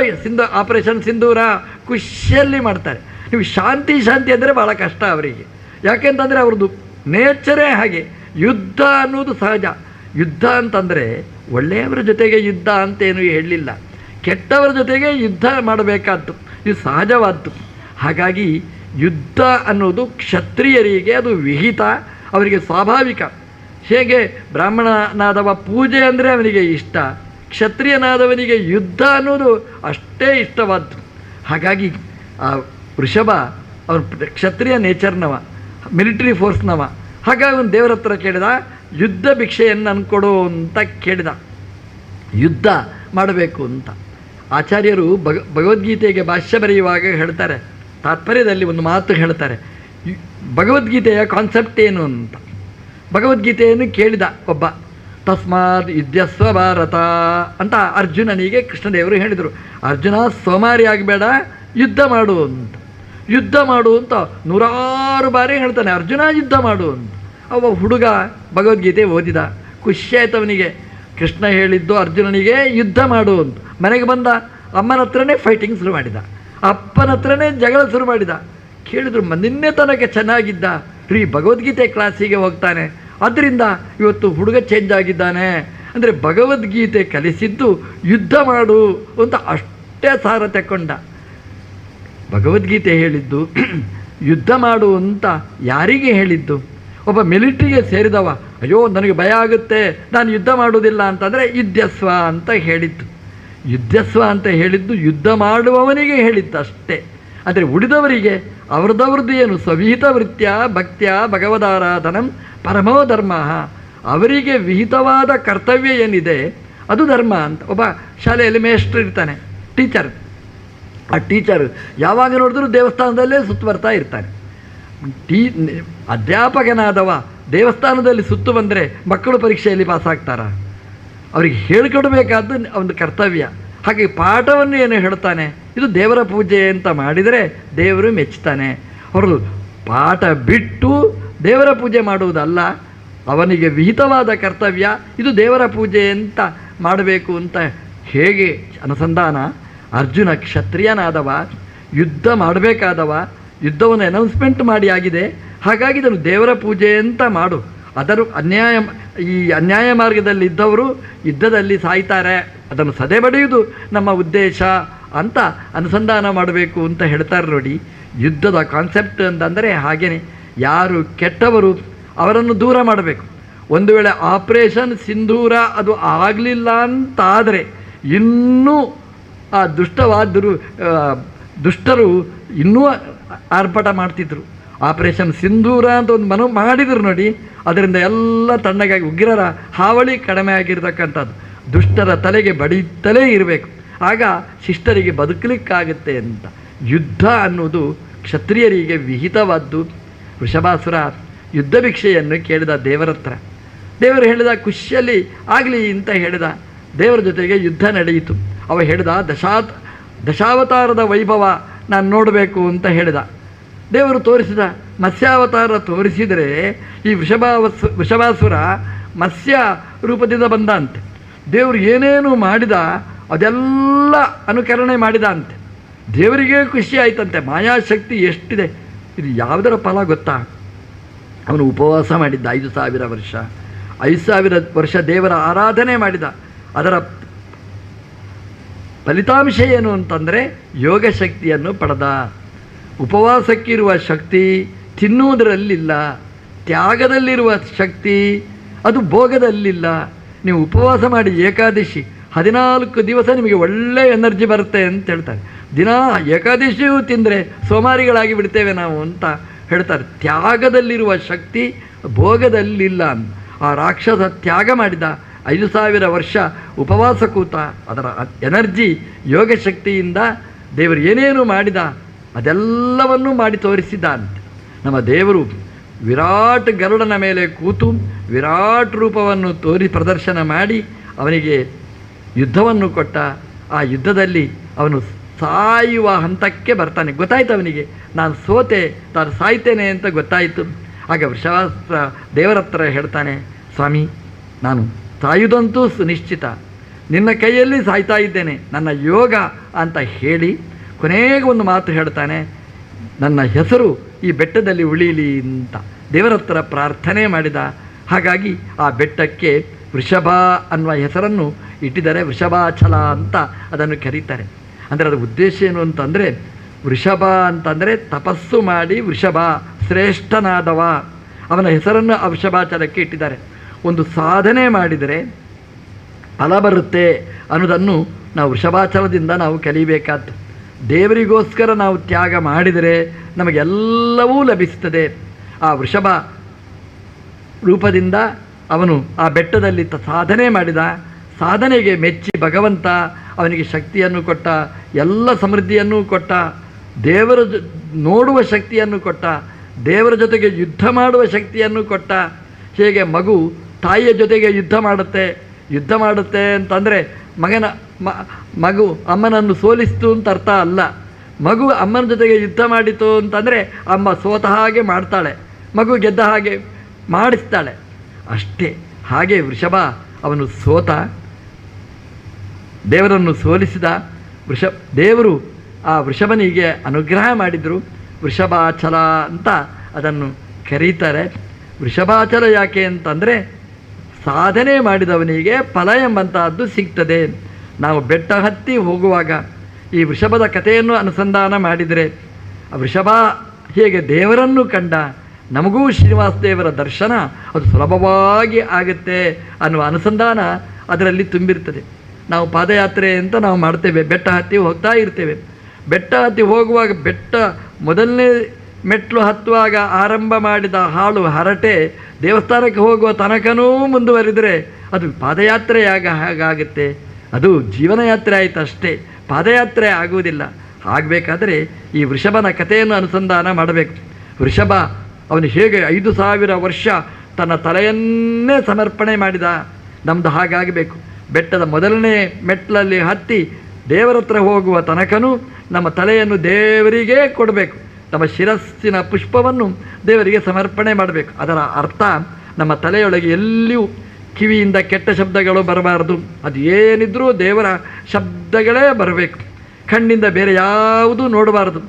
ಆಪರೇಷನ್ ಸಿಂಧೂರ ಖುಷಿಯಲ್ಲಿ ಮಾಡ್ತಾರೆ. ನೀವು ಶಾಂತಿ ಅಂದರೆ ಭಾಳ ಕಷ್ಟ ಅವರಿಗೆ. ಯಾಕೆಂತಂದರೆ ಅವ್ರದ್ದು ನೇಚರೇ ಹಾಗೆ. ಯುದ್ಧ ಅನ್ನೋದು ಸಹಜ. ಯುದ್ಧ ಅಂತಂದರೆ ಒಳ್ಳೆಯವರ ಜೊತೆಗೆ ಯುದ್ಧ ಅಂತೇನು ಹೇಳಲಿಲ್ಲ, ಕೆಟ್ಟವರ ಜೊತೆಗೆ ಯುದ್ಧ ಮಾಡಬೇಕಾದ್ದು, ಇದು ಸಹಜವಾದ್ದು. ಹಾಗಾಗಿ ಯುದ್ಧ ಅನ್ನೋದು ಕ್ಷತ್ರಿಯರಿಗೆ ಅದು ವಿಹಿತ, ಅವರಿಗೆ ಸ್ವಾಭಾವಿಕ. ಹೇಗೆ ಬ್ರಾಹ್ಮಣನಾದವ ಪೂಜೆ ಅಂದರೆ ಅವನಿಗೆ ಇಷ್ಟ, ಕ್ಷತ್ರಿಯನಾದವನಿಗೆ ಯುದ್ಧ ಅನ್ನೋದು ಅಷ್ಟೇ ಇಷ್ಟವಾದ್ದು. ಹಾಗಾಗಿ ಆ ವೃಷಭ ಅವನು ಕ್ಷತ್ರಿಯ ನೇಚರ್ನವ, ಮಿಲಿಟ್ರಿ ಫೋರ್ಸ್ನವ. ಹಾಗಾಗಿ ಅವನು ದೇವರ ಹತ್ರ ಕೇಳಿದ, ಯುದ್ಧ ಭಿಕ್ಷೆಯನ್ನು ಅನ್ಕೊಡು ಅಂತ ಕೇಳಿದ, ಯುದ್ಧ ಮಾಡಬೇಕು ಅಂತ. ಆಚಾರ್ಯರು ಭಗವದ್ಗೀತೆಗೆ ಭಾಷ್ಯ ಬರೆಯುವಾಗ ಹೇಳ್ತಾರೆ, ತಾತ್ಪರ್ಯದಲ್ಲಿ ಒಂದು ಮಾತು ಹೇಳ್ತಾರೆ, ಭಗವದ್ಗೀತೆಯ ಕಾನ್ಸೆಪ್ಟ್ ಏನು ಅಂತ. ಭಗವದ್ಗೀತೆಯನ್ನು ಕೇಳಿದ ಒಬ್ಬ, ತಸ್ಮಾತ್ ಯುದ್ಧಸ್ವ ಭಾರತ ಅಂತ ಅರ್ಜುನನಿಗೆ ಕೃಷ್ಣದೇವರು ಹೇಳಿದರು. ಅರ್ಜುನ ಸೋಮಾರಿ ಆಗಬೇಡ, ಯುದ್ಧ ಮಾಡು ಅಂತ. ಯುದ್ಧ ಮಾಡು ಅಂತ 100 ಬಾರಿ ಹೇಳ್ತಾನೆ, ಅರ್ಜುನ ಯುದ್ಧ ಮಾಡು ಅಂತ. ಅವ ಹುಡುಗ ಭಗವದ್ಗೀತೆ ಓದಿದ, ಖುಷಿಯಾಯ್ತು ಅವನಿಗೆ. ಕೃಷ್ಣ ಹೇಳಿದ್ದು ಅರ್ಜುನನಿಗೆ ಯುದ್ಧ ಮಾಡು ಅಂತ. ಮನೆಗೆ ಬಂದ, ಅಮ್ಮನ ಹತ್ರನೇ ಫೈಟಿಂಗ್ ಶುರು ಮಾಡಿದ, ಅಪ್ಪನ ಹತ್ರನೇ ಜಗಳ ಶುರು ಮಾಡಿದ. ಕೇಳಿದ್ರು, ನಿನ್ನೆ ತನಕ ಚೆನ್ನಾಗಿದ್ದ ರೀ, ಭಗವದ್ಗೀತೆ ಕ್ಲಾಸಿಗೆ ಹೋಗ್ತಾನೆ, ಆದ್ದರಿಂದ ಇವತ್ತು ಹುಡುಗ ಚೇಂಜ್ ಆಗಿದ್ದಾನೆ. ಅಂದರೆ ಭಗವದ್ಗೀತೆ ಕಲಿಸಿದ್ದು ಯುದ್ಧ ಮಾಡು ಅಂತ ಅಷ್ಟೇ ಸಾರ ತಕ್ಕೊಂಡ. ಭಗವದ್ಗೀತೆ ಹೇಳಿದ್ದು ಯುದ್ಧ ಮಾಡು ಅಂತ ಯಾರಿಗೆ ಹೇಳಿದ್ದು? ಒಬ್ಬ ಮಿಲಿಟ್ರಿಗೆ ಸೇರಿದವ, ಅಯ್ಯೋ ನನಗೆ ಭಯ ಆಗುತ್ತೆ, ನಾನು ಯುದ್ಧ ಮಾಡೋದಿಲ್ಲ ಅಂತಂದರೆ ಯುದ್ಧಸ್ವ ಅಂತ ಹೇಳಿದ್ದು. ಯುದ್ಧಸ್ವ ಅಂತ ಹೇಳಿದ್ದು ಯುದ್ಧ ಮಾಡುವವನಿಗೆ ಹೇಳಿದ್ದು ಅಷ್ಟೇ. ಅಂದರೆ ಉಳಿದವರಿಗೆ ಅವ್ರದ್ದು ಏನು, ಸ್ವವಿಹಿತ ವೃತ್ಯ ಭಕ್ತ್ಯ ಭಗವದಾರಾಧನಂ ಪರಮೋ ಧರ್ಮ, ಅವರಿಗೆ ವಿಹಿತವಾದ ಕರ್ತವ್ಯ ಏನಿದೆ ಅದು ಧರ್ಮ ಅಂತ. ಒಬ್ಬ ಶಾಲೆಯಲ್ಲಿ ಮೇಷ್ಟ್ರು ಇರ್ತಾನೆ, ಟೀಚರ್. ಆ ಟೀಚರ್ ಯಾವಾಗ ನೋಡಿದ್ರೂ ದೇವಸ್ಥಾನದಲ್ಲೇ ಸುತ್ತು ಬರ್ತಾ ಇರ್ತಾನೆ. ಅಧ್ಯಾಪಕನಾದವ ದೇವಸ್ಥಾನದಲ್ಲಿ ಸುತ್ತು ಬಂದರೆ ಮಕ್ಕಳು ಪರೀಕ್ಷೆಯಲ್ಲಿ ಪಾಸಾಗ್ತಾರ? ಅವರಿಗೆ ಹೇಳಿಕೊಡಬೇಕಾದ್ದು ಒಂದು ಕರ್ತವ್ಯ. ಹಾಗೆ ಪಾಠವನ್ನು ಏನು ಹೇಳ್ತಾನೆ, ಇದು ದೇವರ ಪೂಜೆ ಅಂತ ಮಾಡಿದರೆ ದೇವರು ಮೆಚ್ಚುತ್ತಾನೆ. ಅವರು ಪಾಠ ಬಿಟ್ಟು ದೇವರ ಪೂಜೆ ಮಾಡುವುದಲ್ಲ, ಅವನಿಗೆ ವಿಹಿತವಾದ ಕರ್ತವ್ಯ ಇದು ದೇವರ ಪೂಜೆ ಅಂತ ಮಾಡಬೇಕು ಅಂತ ಹೇಗೆ ಅನುಸಂಧಾನ. ಅರ್ಜುನ ಕ್ಷತ್ರಿಯನಾದವ, ಯುದ್ಧ ಮಾಡಬೇಕಾದವ, ಯುದ್ಧವನ್ನು ಅನೌನ್ಸ್ಮೆಂಟ್ ಮಾಡಿ ಆಗಿದೆ, ಹಾಗಾಗಿ ಇದನ್ನು ದೇವರ ಪೂಜೆ ಅಂತ ಮಾಡು. ಅದರ ಅನ್ಯಾಯ ಮಾರ್ಗದಲ್ಲಿದ್ದವರು ಯುದ್ಧದಲ್ಲಿ ಸಾಯ್ತಾರೆ, ಅದನ್ನು ಸದೆಬಡಿಯುವುದು ನಮ್ಮ ಉದ್ದೇಶ ಅಂತ ಅನುಸಂಧಾನ ಮಾಡಬೇಕು ಅಂತ ಹೇಳ್ತಾರೆ ನೋಡಿ. ಯುದ್ಧದ ಕಾನ್ಸೆಪ್ಟ್ ಅಂತಂದರೆ ಹಾಗೇ, ಯಾರು ಕೆಟ್ಟವರು ಅವರನ್ನು ದೂರ ಮಾಡಬೇಕು. ಒಂದು ವೇಳೆ ಆಪರೇಷನ್ ಸಿಂಧೂರ ಅದು ಆಗಲಿಲ್ಲ ಅಂತಾದರೆ ಇನ್ನೂ ಆ ದುಷ್ಟರು ಇನ್ನೂ ಆರ್ಭಟ ಮಾಡ್ತಿದ್ರು. ಆಪರೇಷನ್ ಸಿಂಧೂರ ಅಂತ ಒಂದು ಮಾಡಿದ್ರು ನೋಡಿ, ಅದರಿಂದ ಎಲ್ಲ ತಣ್ಣಗಾಗಿ ಉಗ್ರರ ಹಾವಳಿ ಕಡಿಮೆ ಆಗಿರ್ತಕ್ಕಂಥದ್ದು. ದುಷ್ಟರ ತಲೆಗೆ ಬಡಿತಲೇ ಇರಬೇಕು, ಆಗ ಶಿಷ್ಟರಿಗೆ ಬದುಕಲಿಕ್ಕಾಗುತ್ತೆ ಅಂತ. ಯುದ್ಧ ಅನ್ನೋದು ಕ್ಷತ್ರಿಯರಿಗೆ ವಿಹಿತವಾದ್ದು. ವೃಷಭಾಸುರ ಯುದ್ಧ ಭಿಕ್ಷೆಯನ್ನು ಕೇಳಿದ ದೇವರ ಹತ್ರ. ದೇವರು ಹೇಳಿದ ಖುಷಿಯಲ್ಲಿ ಆಗಲಿ ಅಂತ ಹೇಳಿದ. ದೇವರ ಜೊತೆಗೆ ಯುದ್ಧ ನಡೆಯಿತು. ಅವ ಹೇಳಿದ ದಶಾವತಾರದ ವೈಭವ ನಾನು ನೋಡಬೇಕು ಅಂತ ಹೇಳಿದ. ದೇವರು ತೋರಿಸಿದ ಮತ್ಸ್ಯಾವತಾರ ತೋರಿಸಿದರೆ ಈ ವೃಷಭಾಸುರ ಮತ್ಸ್ಯ ರೂಪದಿಂದ ಬಂದ ಅಂತೆ. ದೇವರು ಏನೇನು ಮಾಡಿದ ಅದೆಲ್ಲ ಅನುಕರಣೆ ಮಾಡಿದ ಅಂತೆ. ದೇವರಿಗೆ ಖುಷಿ ಆಯ್ತಂತೆ. ಮಾಯಾಶಕ್ತಿ ಎಷ್ಟಿದೆ, ಇದು ಯಾವುದರ ಫಲ ಗೊತ್ತಾ? ಅವನು ಉಪವಾಸ ಮಾಡಿದ್ದ 5,000 ವರ್ಷ. 5,000 ವರ್ಷ ದೇವರ ಆರಾಧನೆ ಮಾಡಿದ. ಅದರ ಫಲಿತಾಂಶ ಏನು ಅಂತಂದರೆ ಯೋಗ ಶಕ್ತಿಯನ್ನು ಪಡೆದ. ಉಪವಾಸಕ್ಕಿರುವ ಶಕ್ತಿ ತಿನ್ನುವುದರಲ್ಲಿಲ್ಲ, ತ್ಯಾಗದಲ್ಲಿರುವ ಶಕ್ತಿ ಅದು ಭೋಗದಲ್ಲಿಲ್ಲ. ನೀವು ಉಪವಾಸ ಮಾಡಿ ಏಕಾದಶಿ 14 ದಿವಸ ನಿಮಗೆ ಒಳ್ಳೆಯ ಎನರ್ಜಿ ಬರುತ್ತೆ ಅಂತ ಹೇಳ್ತಾರೆ. ದಿನ ಏಕಾದಶಿಯೂ ತಿಂದರೆ ಸೋಮಾರಿಗಳಾಗಿ ಬಿಡ್ತೇವೆ ನಾವು ಅಂತ ಹೇಳ್ತಾರೆ. ತ್ಯಾಗದಲ್ಲಿರುವ ಶಕ್ತಿ ಭೋಗದಲ್ಲಿಲ್ಲ. ಆ ರಾಕ್ಷಸ ತ್ಯಾಗ ಮಾಡಿದ, 5,000 ವರ್ಷ ಉಪವಾಸ ಕೂತ. ಅದರ ಎನರ್ಜಿ ಯೋಗ ಶಕ್ತಿಯಿಂದ ದೇವರು ಏನೇನು ಮಾಡಿದ ಅದೆಲ್ಲವನ್ನೂ ಮಾಡಿ ತೋರಿಸಿದ ಅಂತ. ನಮ್ಮ ದೇವರು ವಿರಾಟ್ ಗರುಡನ ಮೇಲೆ ಕೂತು ವಿರಾಟ್ ರೂಪವನ್ನು ಪ್ರದರ್ಶನ ಮಾಡಿ ಅವನಿಗೆ ಯುದ್ಧವನ್ನು ಕೊಟ್ಟ. ಆ ಯುದ್ಧದಲ್ಲಿ ಅವನು ಸಾಯುವ ಹಂತಕ್ಕೆ ಬರ್ತಾನೆ. ಗೊತ್ತಾಯ್ತು ಅವನಿಗೆ, ನಾನು ಸೋತೆ, ನಾನು ಸಾಯ್ತೇನೆ ಅಂತ ಗೊತ್ತಾಯಿತು. ಆಗ ವೃಷಭಾಸುರ ದೇವರ ಹತ್ರ ಹೇಳ್ತಾನೆ, ಸ್ವಾಮಿ ನಾನು ಸಾಯುವುದಂತೂ ಸುನಿಶ್ಚಿತ, ನಿನ್ನ ಕೈಯಲ್ಲಿ ಸಾಯ್ತಾ ಇದ್ದೇನೆ, ನನ್ನ ಯೋಗ ಅಂತ ಹೇಳಿ ಕೊನೆಗೆ ಒಂದು ಮಾತು ಹೇಳ್ತಾನೆ, ನನ್ನ ಹೆಸರು ಈ ಬೆಟ್ಟದಲ್ಲಿ ಉಳಿಯಲಿ ಅಂತ ದೇವರ ಹತ್ರ ಪ್ರಾರ್ಥನೆ ಮಾಡಿದ. ಹಾಗಾಗಿ ಆ ಬೆಟ್ಟಕ್ಕೆ ವೃಷಭ ಅನ್ನುವ ಹೆಸರನ್ನು ಇಟ್ಟಿದ್ದಾರೆ. ವೃಷಭಾಚಲ ಅಂತ ಅದನ್ನು ಕರೀತಾರೆ. ಅಂದರೆ ಅದರ ಉದ್ದೇಶ ಏನು ಅಂತಂದರೆ, ವೃಷಭ ಅಂತಂದರೆ ತಪಸ್ಸು ಮಾಡಿ ವೃಷಭ ಶ್ರೇಷ್ಠನಾದವ, ಅವನ ಹೆಸರನ್ನು ಆ ವೃಷಭಾಚಲಕ್ಕೆ ಇಟ್ಟಿದ್ದಾರೆ. ಒಂದು ಸಾಧನೆ ಮಾಡಿದರೆ ಫಲ ಬರುತ್ತೆ ಅನ್ನೋದನ್ನು ನಾವು ವೃಷಭಾಚಲದಿಂದ ನಾವು ಕಲಿಬೇಕಾದ್ದು. ದೇವರಿಗೋಸ್ಕರ ನಾವು ತ್ಯಾಗ ಮಾಡಿದರೆ ನಮಗೆಲ್ಲವೂ ಲಭಿಸ್ತದೆ. ಆ ವೃಷಭ ರೂಪದಿಂದ ಅವನು ಆ ಬೆಟ್ಟದಲ್ಲಿ ಸಾಧನೆ ಮಾಡಿದ. ಸಾಧನೆಗೆ ಮೆಚ್ಚಿ ಭಗವಂತ ಅವನಿಗೆ ಶಕ್ತಿಯನ್ನು ಕೊಟ್ಟ, ಎಲ್ಲ ಸಮೃದ್ಧಿಯನ್ನು ಕೊಟ್ಟ, ದೇವರ ನೋಡುವ ಶಕ್ತಿಯನ್ನು ಕೊಟ್ಟ, ದೇವರ ಜೊತೆಗೆ ಯುದ್ಧ ಮಾಡುವ ಶಕ್ತಿಯನ್ನು ಕೊಟ್ಟ. ಹೇಗೆ ಮಗು ತಾಯಿಯ ಜೊತೆಗೆ ಯುದ್ಧ ಮಾಡುತ್ತೆ ಅಂತಂದರೆ ಮಗು ಅಮ್ಮನನ್ನು ಸೋಲಿಸ್ತು ಅಂತ ಅರ್ಥ ಅಲ್ಲ. ಮಗು ಅಮ್ಮನ ಜೊತೆಗೆ ಯುದ್ಧ ಮಾಡಿತು ಅಂತಂದರೆ ಅಮ್ಮ ಸೋತ ಹಾಗೆ ಮಾಡ್ತಾಳೆ, ಮಗು ಗೆದ್ದ ಹಾಗೆ ಮಾಡಿಸ್ತಾಳೆ ಅಷ್ಟೇ. ಹಾಗೆ ವೃಷಭ ಅವನು ಸೋತ, ದೇವರನ್ನು ಸೋಲಿಸಿದ. ದೇವರು ಆ ವೃಷಭನಿಗೆ ಅನುಗ್ರಹ ಮಾಡಿದರು. ವೃಷಭಾಚಲ ಅಂತ ಅದನ್ನು ಕರೀತಾರೆ. ವೃಷಭಾಚಲ ಯಾಕೆ ಅಂತಂದರೆ ಸಾಧನೆ ಮಾಡಿದವನಿಗೆ ಫಲ ಎಂಬಂತಹದ್ದು ಸಿಗ್ತದೆ. ನಾವು ಬೆಟ್ಟ ಹತ್ತಿ ಹೋಗುವಾಗ ಈ ವೃಷಭದ ಕಥೆಯನ್ನು ಅನುಸಂಧಾನ ಮಾಡಿದರೆ ಆ ವೃಷಭ ಹೇಗೆ ದೇವರನ್ನು ಕಂಡ, ನಮಗೂ ಶ್ರೀನಿವಾಸ ದೇವರ ದರ್ಶನ ಅದು ಸುಲಭವಾಗಿ ಆಗುತ್ತೆ ಅನ್ನುವ ಅನುಸಂಧಾನ ಅದರಲ್ಲಿ ತುಂಬಿರ್ತದೆ. ನಾವು ಪಾದಯಾತ್ರೆ ಅಂತ ನಾವು ಮಾಡ್ತೇವೆ, ಬೆಟ್ಟ ಹತ್ತಿ ಹೋಗ್ತಾ ಇರ್ತೇವೆ. ಬೆಟ್ಟ ಹತ್ತಿ ಹೋಗುವಾಗ ಬೆಟ್ಟ ಮೊದಲನೇ ಮೆಟ್ಲು ಹತ್ತುವಾಗ ಆರಂಭ ಮಾಡಿದ ಹಾಳು ಹರಟೆ ದೇವಸ್ಥಾನಕ್ಕೆ ಹೋಗುವ ತನಕನೂ ಮುಂದುವರಿದರೆ ಅದು ಪಾದಯಾತ್ರೆಯಾಗ ಹಾಗಾಗುತ್ತೆ, ಅದು ಜೀವನಯಾತ್ರೆ ಆಯಿತು ಅಷ್ಟೇ, ಪಾದಯಾತ್ರೆ ಆಗುವುದಿಲ್ಲ. ಆಗಬೇಕಾದ್ರೆ ಈ ವೃಷಭನ ಕಥೆಯನ್ನು ಅನುಸಂಧಾನ ಮಾಡಬೇಕು. ವೃಷಭ ಅವನು ಹೇಗೆ 5,000 ವರ್ಷ ತನ್ನ ತಲೆಯನ್ನೇ ಸಮರ್ಪಣೆ ಮಾಡಿದ. ನಮ್ಮದು ಹಾಗಾಗಬೇಕು. ಬೆಟ್ಟದ ಮೊದಲನೇ ಮೆಟ್ಲಲ್ಲಿ ಹತ್ತಿ ದೇವರ ಹತ್ರ ಹೋಗುವ ತನಕನೂ ನಮ್ಮ ತಲೆಯನ್ನು ದೇವರಿಗೆ ಕೊಡಬೇಕು. ನಮ್ಮ ಶಿರಸ್ಸಿನ ಪುಷ್ಪವನ್ನು ದೇವರಿಗೆ ಸಮರ್ಪಣೆ ಮಾಡಬೇಕು. ಅದರ ಅರ್ಥ ನಮ್ಮ ತಲೆಯೊಳಗೆ ಎಲ್ಲಿಯೂ ಕಿವಿಯಿಂದ ಕೆಟ್ಟ ಶಬ್ದಗಳು ಬರಬಾರ್ದು. ಅದು ಏನಿದ್ರೂ ದೇವರ ಶಬ್ದಗಳೇ ಬರಬೇಕು. ಕಣ್ಣಿಂದ ಬೇರೆ ಯಾವುದೂ ನೋಡಬಾರ್ದು.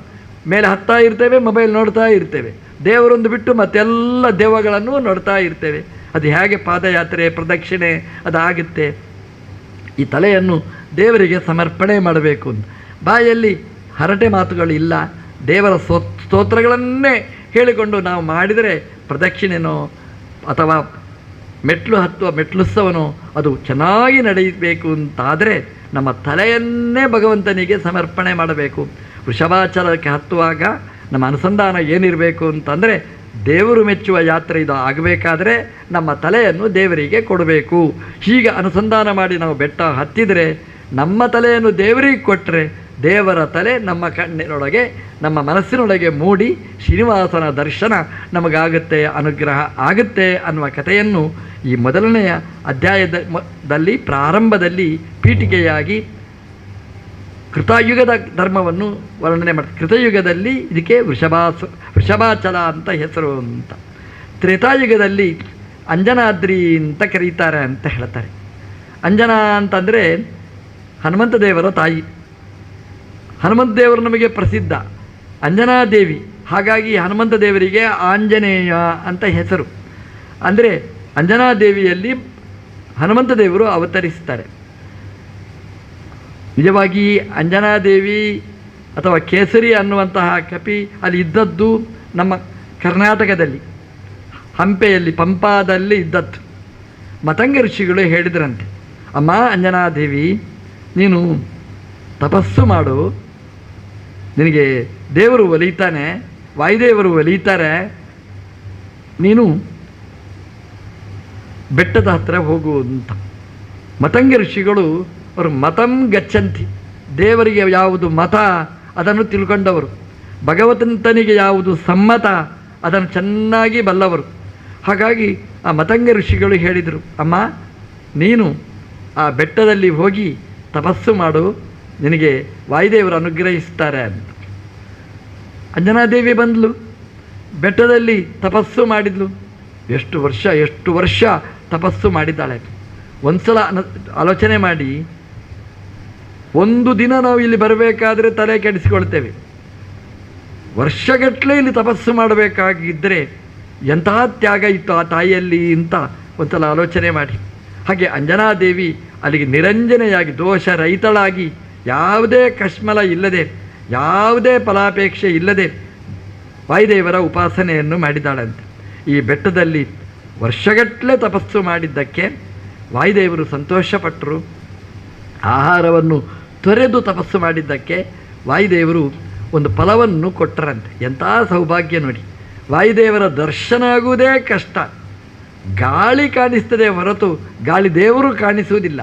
ಮೇಲೆ ಹತ್ತಾ ಇರ್ತೇವೆ, ಮೊಬೈಲ್ ನೋಡ್ತಾ ಇರ್ತೇವೆ, ದೇವರೊಂದು ಬಿಟ್ಟು ಮತ್ತೆಲ್ಲ ದೆವ್ವಗಳನ್ನು ನೋಡ್ತಾ ಇರ್ತೇವೆ. ಅದು ಹೇಗೆ ಪಾದಯಾತ್ರೆ ಪ್ರದಕ್ಷಿಣೆ ಅದಾಗುತ್ತೆ? ಈ ತಲೆಯನ್ನು ದೇವರಿಗೆ ಸಮರ್ಪಣೆ ಮಾಡಬೇಕು. ಬಾಯಲ್ಲಿ ಹರಟೆ ಮಾತುಗಳಿಲ್ಲ, ದೇವರ ಸ್ತೋತ್ರಗಳನ್ನೇ ಹೇಳಿಕೊಂಡು ನಾವು ಮಾಡಿದರೆ ಪ್ರದಕ್ಷಿಣೆನೋ ಅಥವಾ ಮೆಟ್ಲು ಹತ್ತುವ ಮೆಟ್ಲುತ್ಸವನೋ ಅದು ಚೆನ್ನಾಗಿ ನಡೆಯಬೇಕು ಅಂತಾದರೆ ನಮ್ಮ ತಲೆಯನ್ನೇ ಭಗವಂತನಿಗೆ ಸಮರ್ಪಣೆ ಮಾಡಬೇಕು. ವೃಷಭಾಚಲಕ್ಕೆ ಹತ್ತುವಾಗ ನಮ್ಮ ಅನುಸಂಧಾನ ಏನಿರಬೇಕು ಅಂತಂದರೆ, ದೇವರು ಮೆಚ್ಚುವ ಯಾತ್ರೆ ಇದು ಆಗಬೇಕಾದ್ರೆ ನಮ್ಮ ತಲೆಯನ್ನು ದೇವರಿಗೆ ಕೊಡಬೇಕು. ಹೀಗೆ ಅನುಸಂಧಾನ ಮಾಡಿ ನಾವು ಬೆಟ್ಟ ಹತ್ತಿದರೆ ನಮ್ಮ ತಲೆಯನ್ನು ದೇವರಿಗೆ ಕೊಟ್ಟರೆ ದೇವರ ತಲೆ ನಮ್ಮ ಕಣ್ಣಿನೊಳಗೆ ನಮ್ಮ ಮನಸ್ಸಿನೊಳಗೆ ಮೂಡಿ ಶ್ರೀನಿವಾಸನ ದರ್ಶನ ನಮಗಾಗುತ್ತೆ, ಅನುಗ್ರಹ ಆಗುತ್ತೆ ಅನ್ನುವ ಕಥೆಯನ್ನು ಈ ಮೊದಲನೆಯ ಅಧ್ಯಾಯದಲ್ಲಿ ಪ್ರಾರಂಭದಲ್ಲಿ ಪೀಠಿಕೆಯಾಗಿ ಕೃತಯುಗದ ಧರ್ಮವನ್ನು ವರ್ಣನೆ ಮಾಡ್ತಾರೆ. ಕೃತಯುಗದಲ್ಲಿ ಇದಕ್ಕೆ ವೃಷಭಾಚಲ ಅಂತ ಹೆಸರು ಅಂತ. ತ್ರೇತಾಯುಗದಲ್ಲಿ ಅಂಜನಾದ್ರಿ ಅಂತ ಕರೀತಾರೆ ಅಂತ ಹೇಳ್ತಾರೆ. ಅಂಜನಾ ಅಂತಂದರೆ ಹನುಮಂತ ದೇವರ ತಾಯಿ. ಹನುಮಂತ ದೇವರು ನಮಗೆ ಪ್ರಸಿದ್ಧ, ಅಂಜನಾದೇವಿ. ಹಾಗಾಗಿ ಹನುಮಂತ ದೇವರಿಗೆ ಆಂಜನೇಯ ಅಂತ ಹೆಸರು. ಅಂದರೆ ಅಂಜನಾದೇವಿಯಲ್ಲಿ ಹನುಮಂತ ದೇವರು ಅವತರಿಸ್ತಾರೆ. ನಿಜವಾಗಿ ಅಂಜನಾದೇವಿ ಅಥವಾ ಕೇಸರಿ ಅನ್ನುವಂತಹ ಕಪಿ ಅಲ್ಲಿ ಇದ್ದದ್ದು ನಮ್ಮ ಕರ್ನಾಟಕದಲ್ಲಿ ಹಂಪೆಯಲ್ಲಿ ಪಂಪಾದಲ್ಲಿ ಇದ್ದದ್ದು. ಮತಂಗ ಋಷಿಗಳು ಹೇಳಿದ್ರಂತೆ, ಅಮ್ಮ ಅಂಜನಾದೇವಿ, ನೀನು ತಪಸ್ಸು ಮಾಡು, ನಿನಗೆ ದೇವರು ಒಲಿತಾನೆ, ವಾಯುದೇವರು ಒಲಿತಾರೆ, ನೀನು ಬೆಟ್ಟದ ಹತ್ತಿರ ಹೋಗು ಅಂತ. ಮತಂಗ ಋಷಿಗಳು ಅವರು ಮತಂ ಗಚ್ಚಂತಿ, ದೇವರಿಗೆ ಯಾವುದು ಮತ ಅದನ್ನು ತಿಳ್ಕೊಂಡವರು, ಭಗವಂತನಿಗೆ ಯಾವುದು ಸಮ್ಮತ ಅದನ್ನು ಚೆನ್ನಾಗಿ ಬಲ್ಲವರು. ಹಾಗಾಗಿ ಆ ಮತಂಗ ಋಷಿಗಳು ಹೇಳಿದರು, ಅಮ್ಮ ನೀನು ಆ ಬೆಟ್ಟದಲ್ಲಿ ಹೋಗಿ ತಪಸ್ಸು ಮಾಡು, ನಿನಗೆ ವಾಯುದೇವರು ಅನುಗ್ರಹಿಸ್ತಾರೆ ಅಂತ. ಅಂಜನಾದೇವಿ ಬಂದಳು, ಬೆಟ್ಟದಲ್ಲಿ ತಪಸ್ಸು ಮಾಡಿದ್ಲು. ಎಷ್ಟು ವರ್ಷ ತಪಸ್ಸು ಮಾಡಿದ್ದಾಳೆ. ಒಂದು ಸಲ ಆಲೋಚನೆ ಮಾಡಿ, ಒಂದು ದಿನ ನಾವು ಇಲ್ಲಿ ಬರಬೇಕಾದ್ರೆ ತಲೆ ಕೆಡಿಸಿಕೊಳ್ತೇವೆ, ವರ್ಷಗಟ್ಟಲೆ ಇಲ್ಲಿ ತಪಸ್ಸು ಮಾಡಬೇಕಾಗಿದ್ದರೆ ಎಂತಹ ತ್ಯಾಗ ಇತ್ತು ಆ ತಾಯಿಯಲ್ಲಿ ಅಂತ ಒಂದು ಸಲ ಆಲೋಚನೆ ಮಾಡಿ. ಹಾಗೆ ಅಂಜನಾದೇವಿ ಅಲ್ಲಿಗೆ ನಿರಂಜನೆಯಾಗಿ ದೋಷರಹಿತಳಾಗಿ ಯಾವುದೇ ಕಶ್ಮಲ ಇಲ್ಲದೆ ಯಾವುದೇ ಫಲಾಪೇಕ್ಷೆ ಇಲ್ಲದೆ ವಾಯುದೇವರ ಉಪಾಸನೆಯನ್ನು ಮಾಡಿದ್ದಾಳಂತೆ. ಈ ಬೆಟ್ಟದಲ್ಲಿ ವರ್ಷಗಟ್ಟಲೆ ತಪಸ್ಸು ಮಾಡಿದ್ದಕ್ಕೆ ವಾಯುದೇವರು ಸಂತೋಷಪಟ್ಟರು. ಆಹಾರವನ್ನು ತೊರೆದು ತಪಸ್ಸು ಮಾಡಿದ್ದಕ್ಕೆ ವಾಯುದೇವರು ಒಂದು ಫಲವನ್ನು ಕೊಟ್ಟರಂತೆ. ಎಂಥ ಸೌಭಾಗ್ಯ ನೋಡಿ. ವಾಯುದೇವರ ದರ್ಶನ ಆಗುವುದೇ ಕಷ್ಟ. ಗಾಳಿ ಕಾಣಿಸ್ತದೆ ಹೊರತು ಗಾಳಿ ದೇವರು ಕಾಣಿಸುವುದಿಲ್ಲ.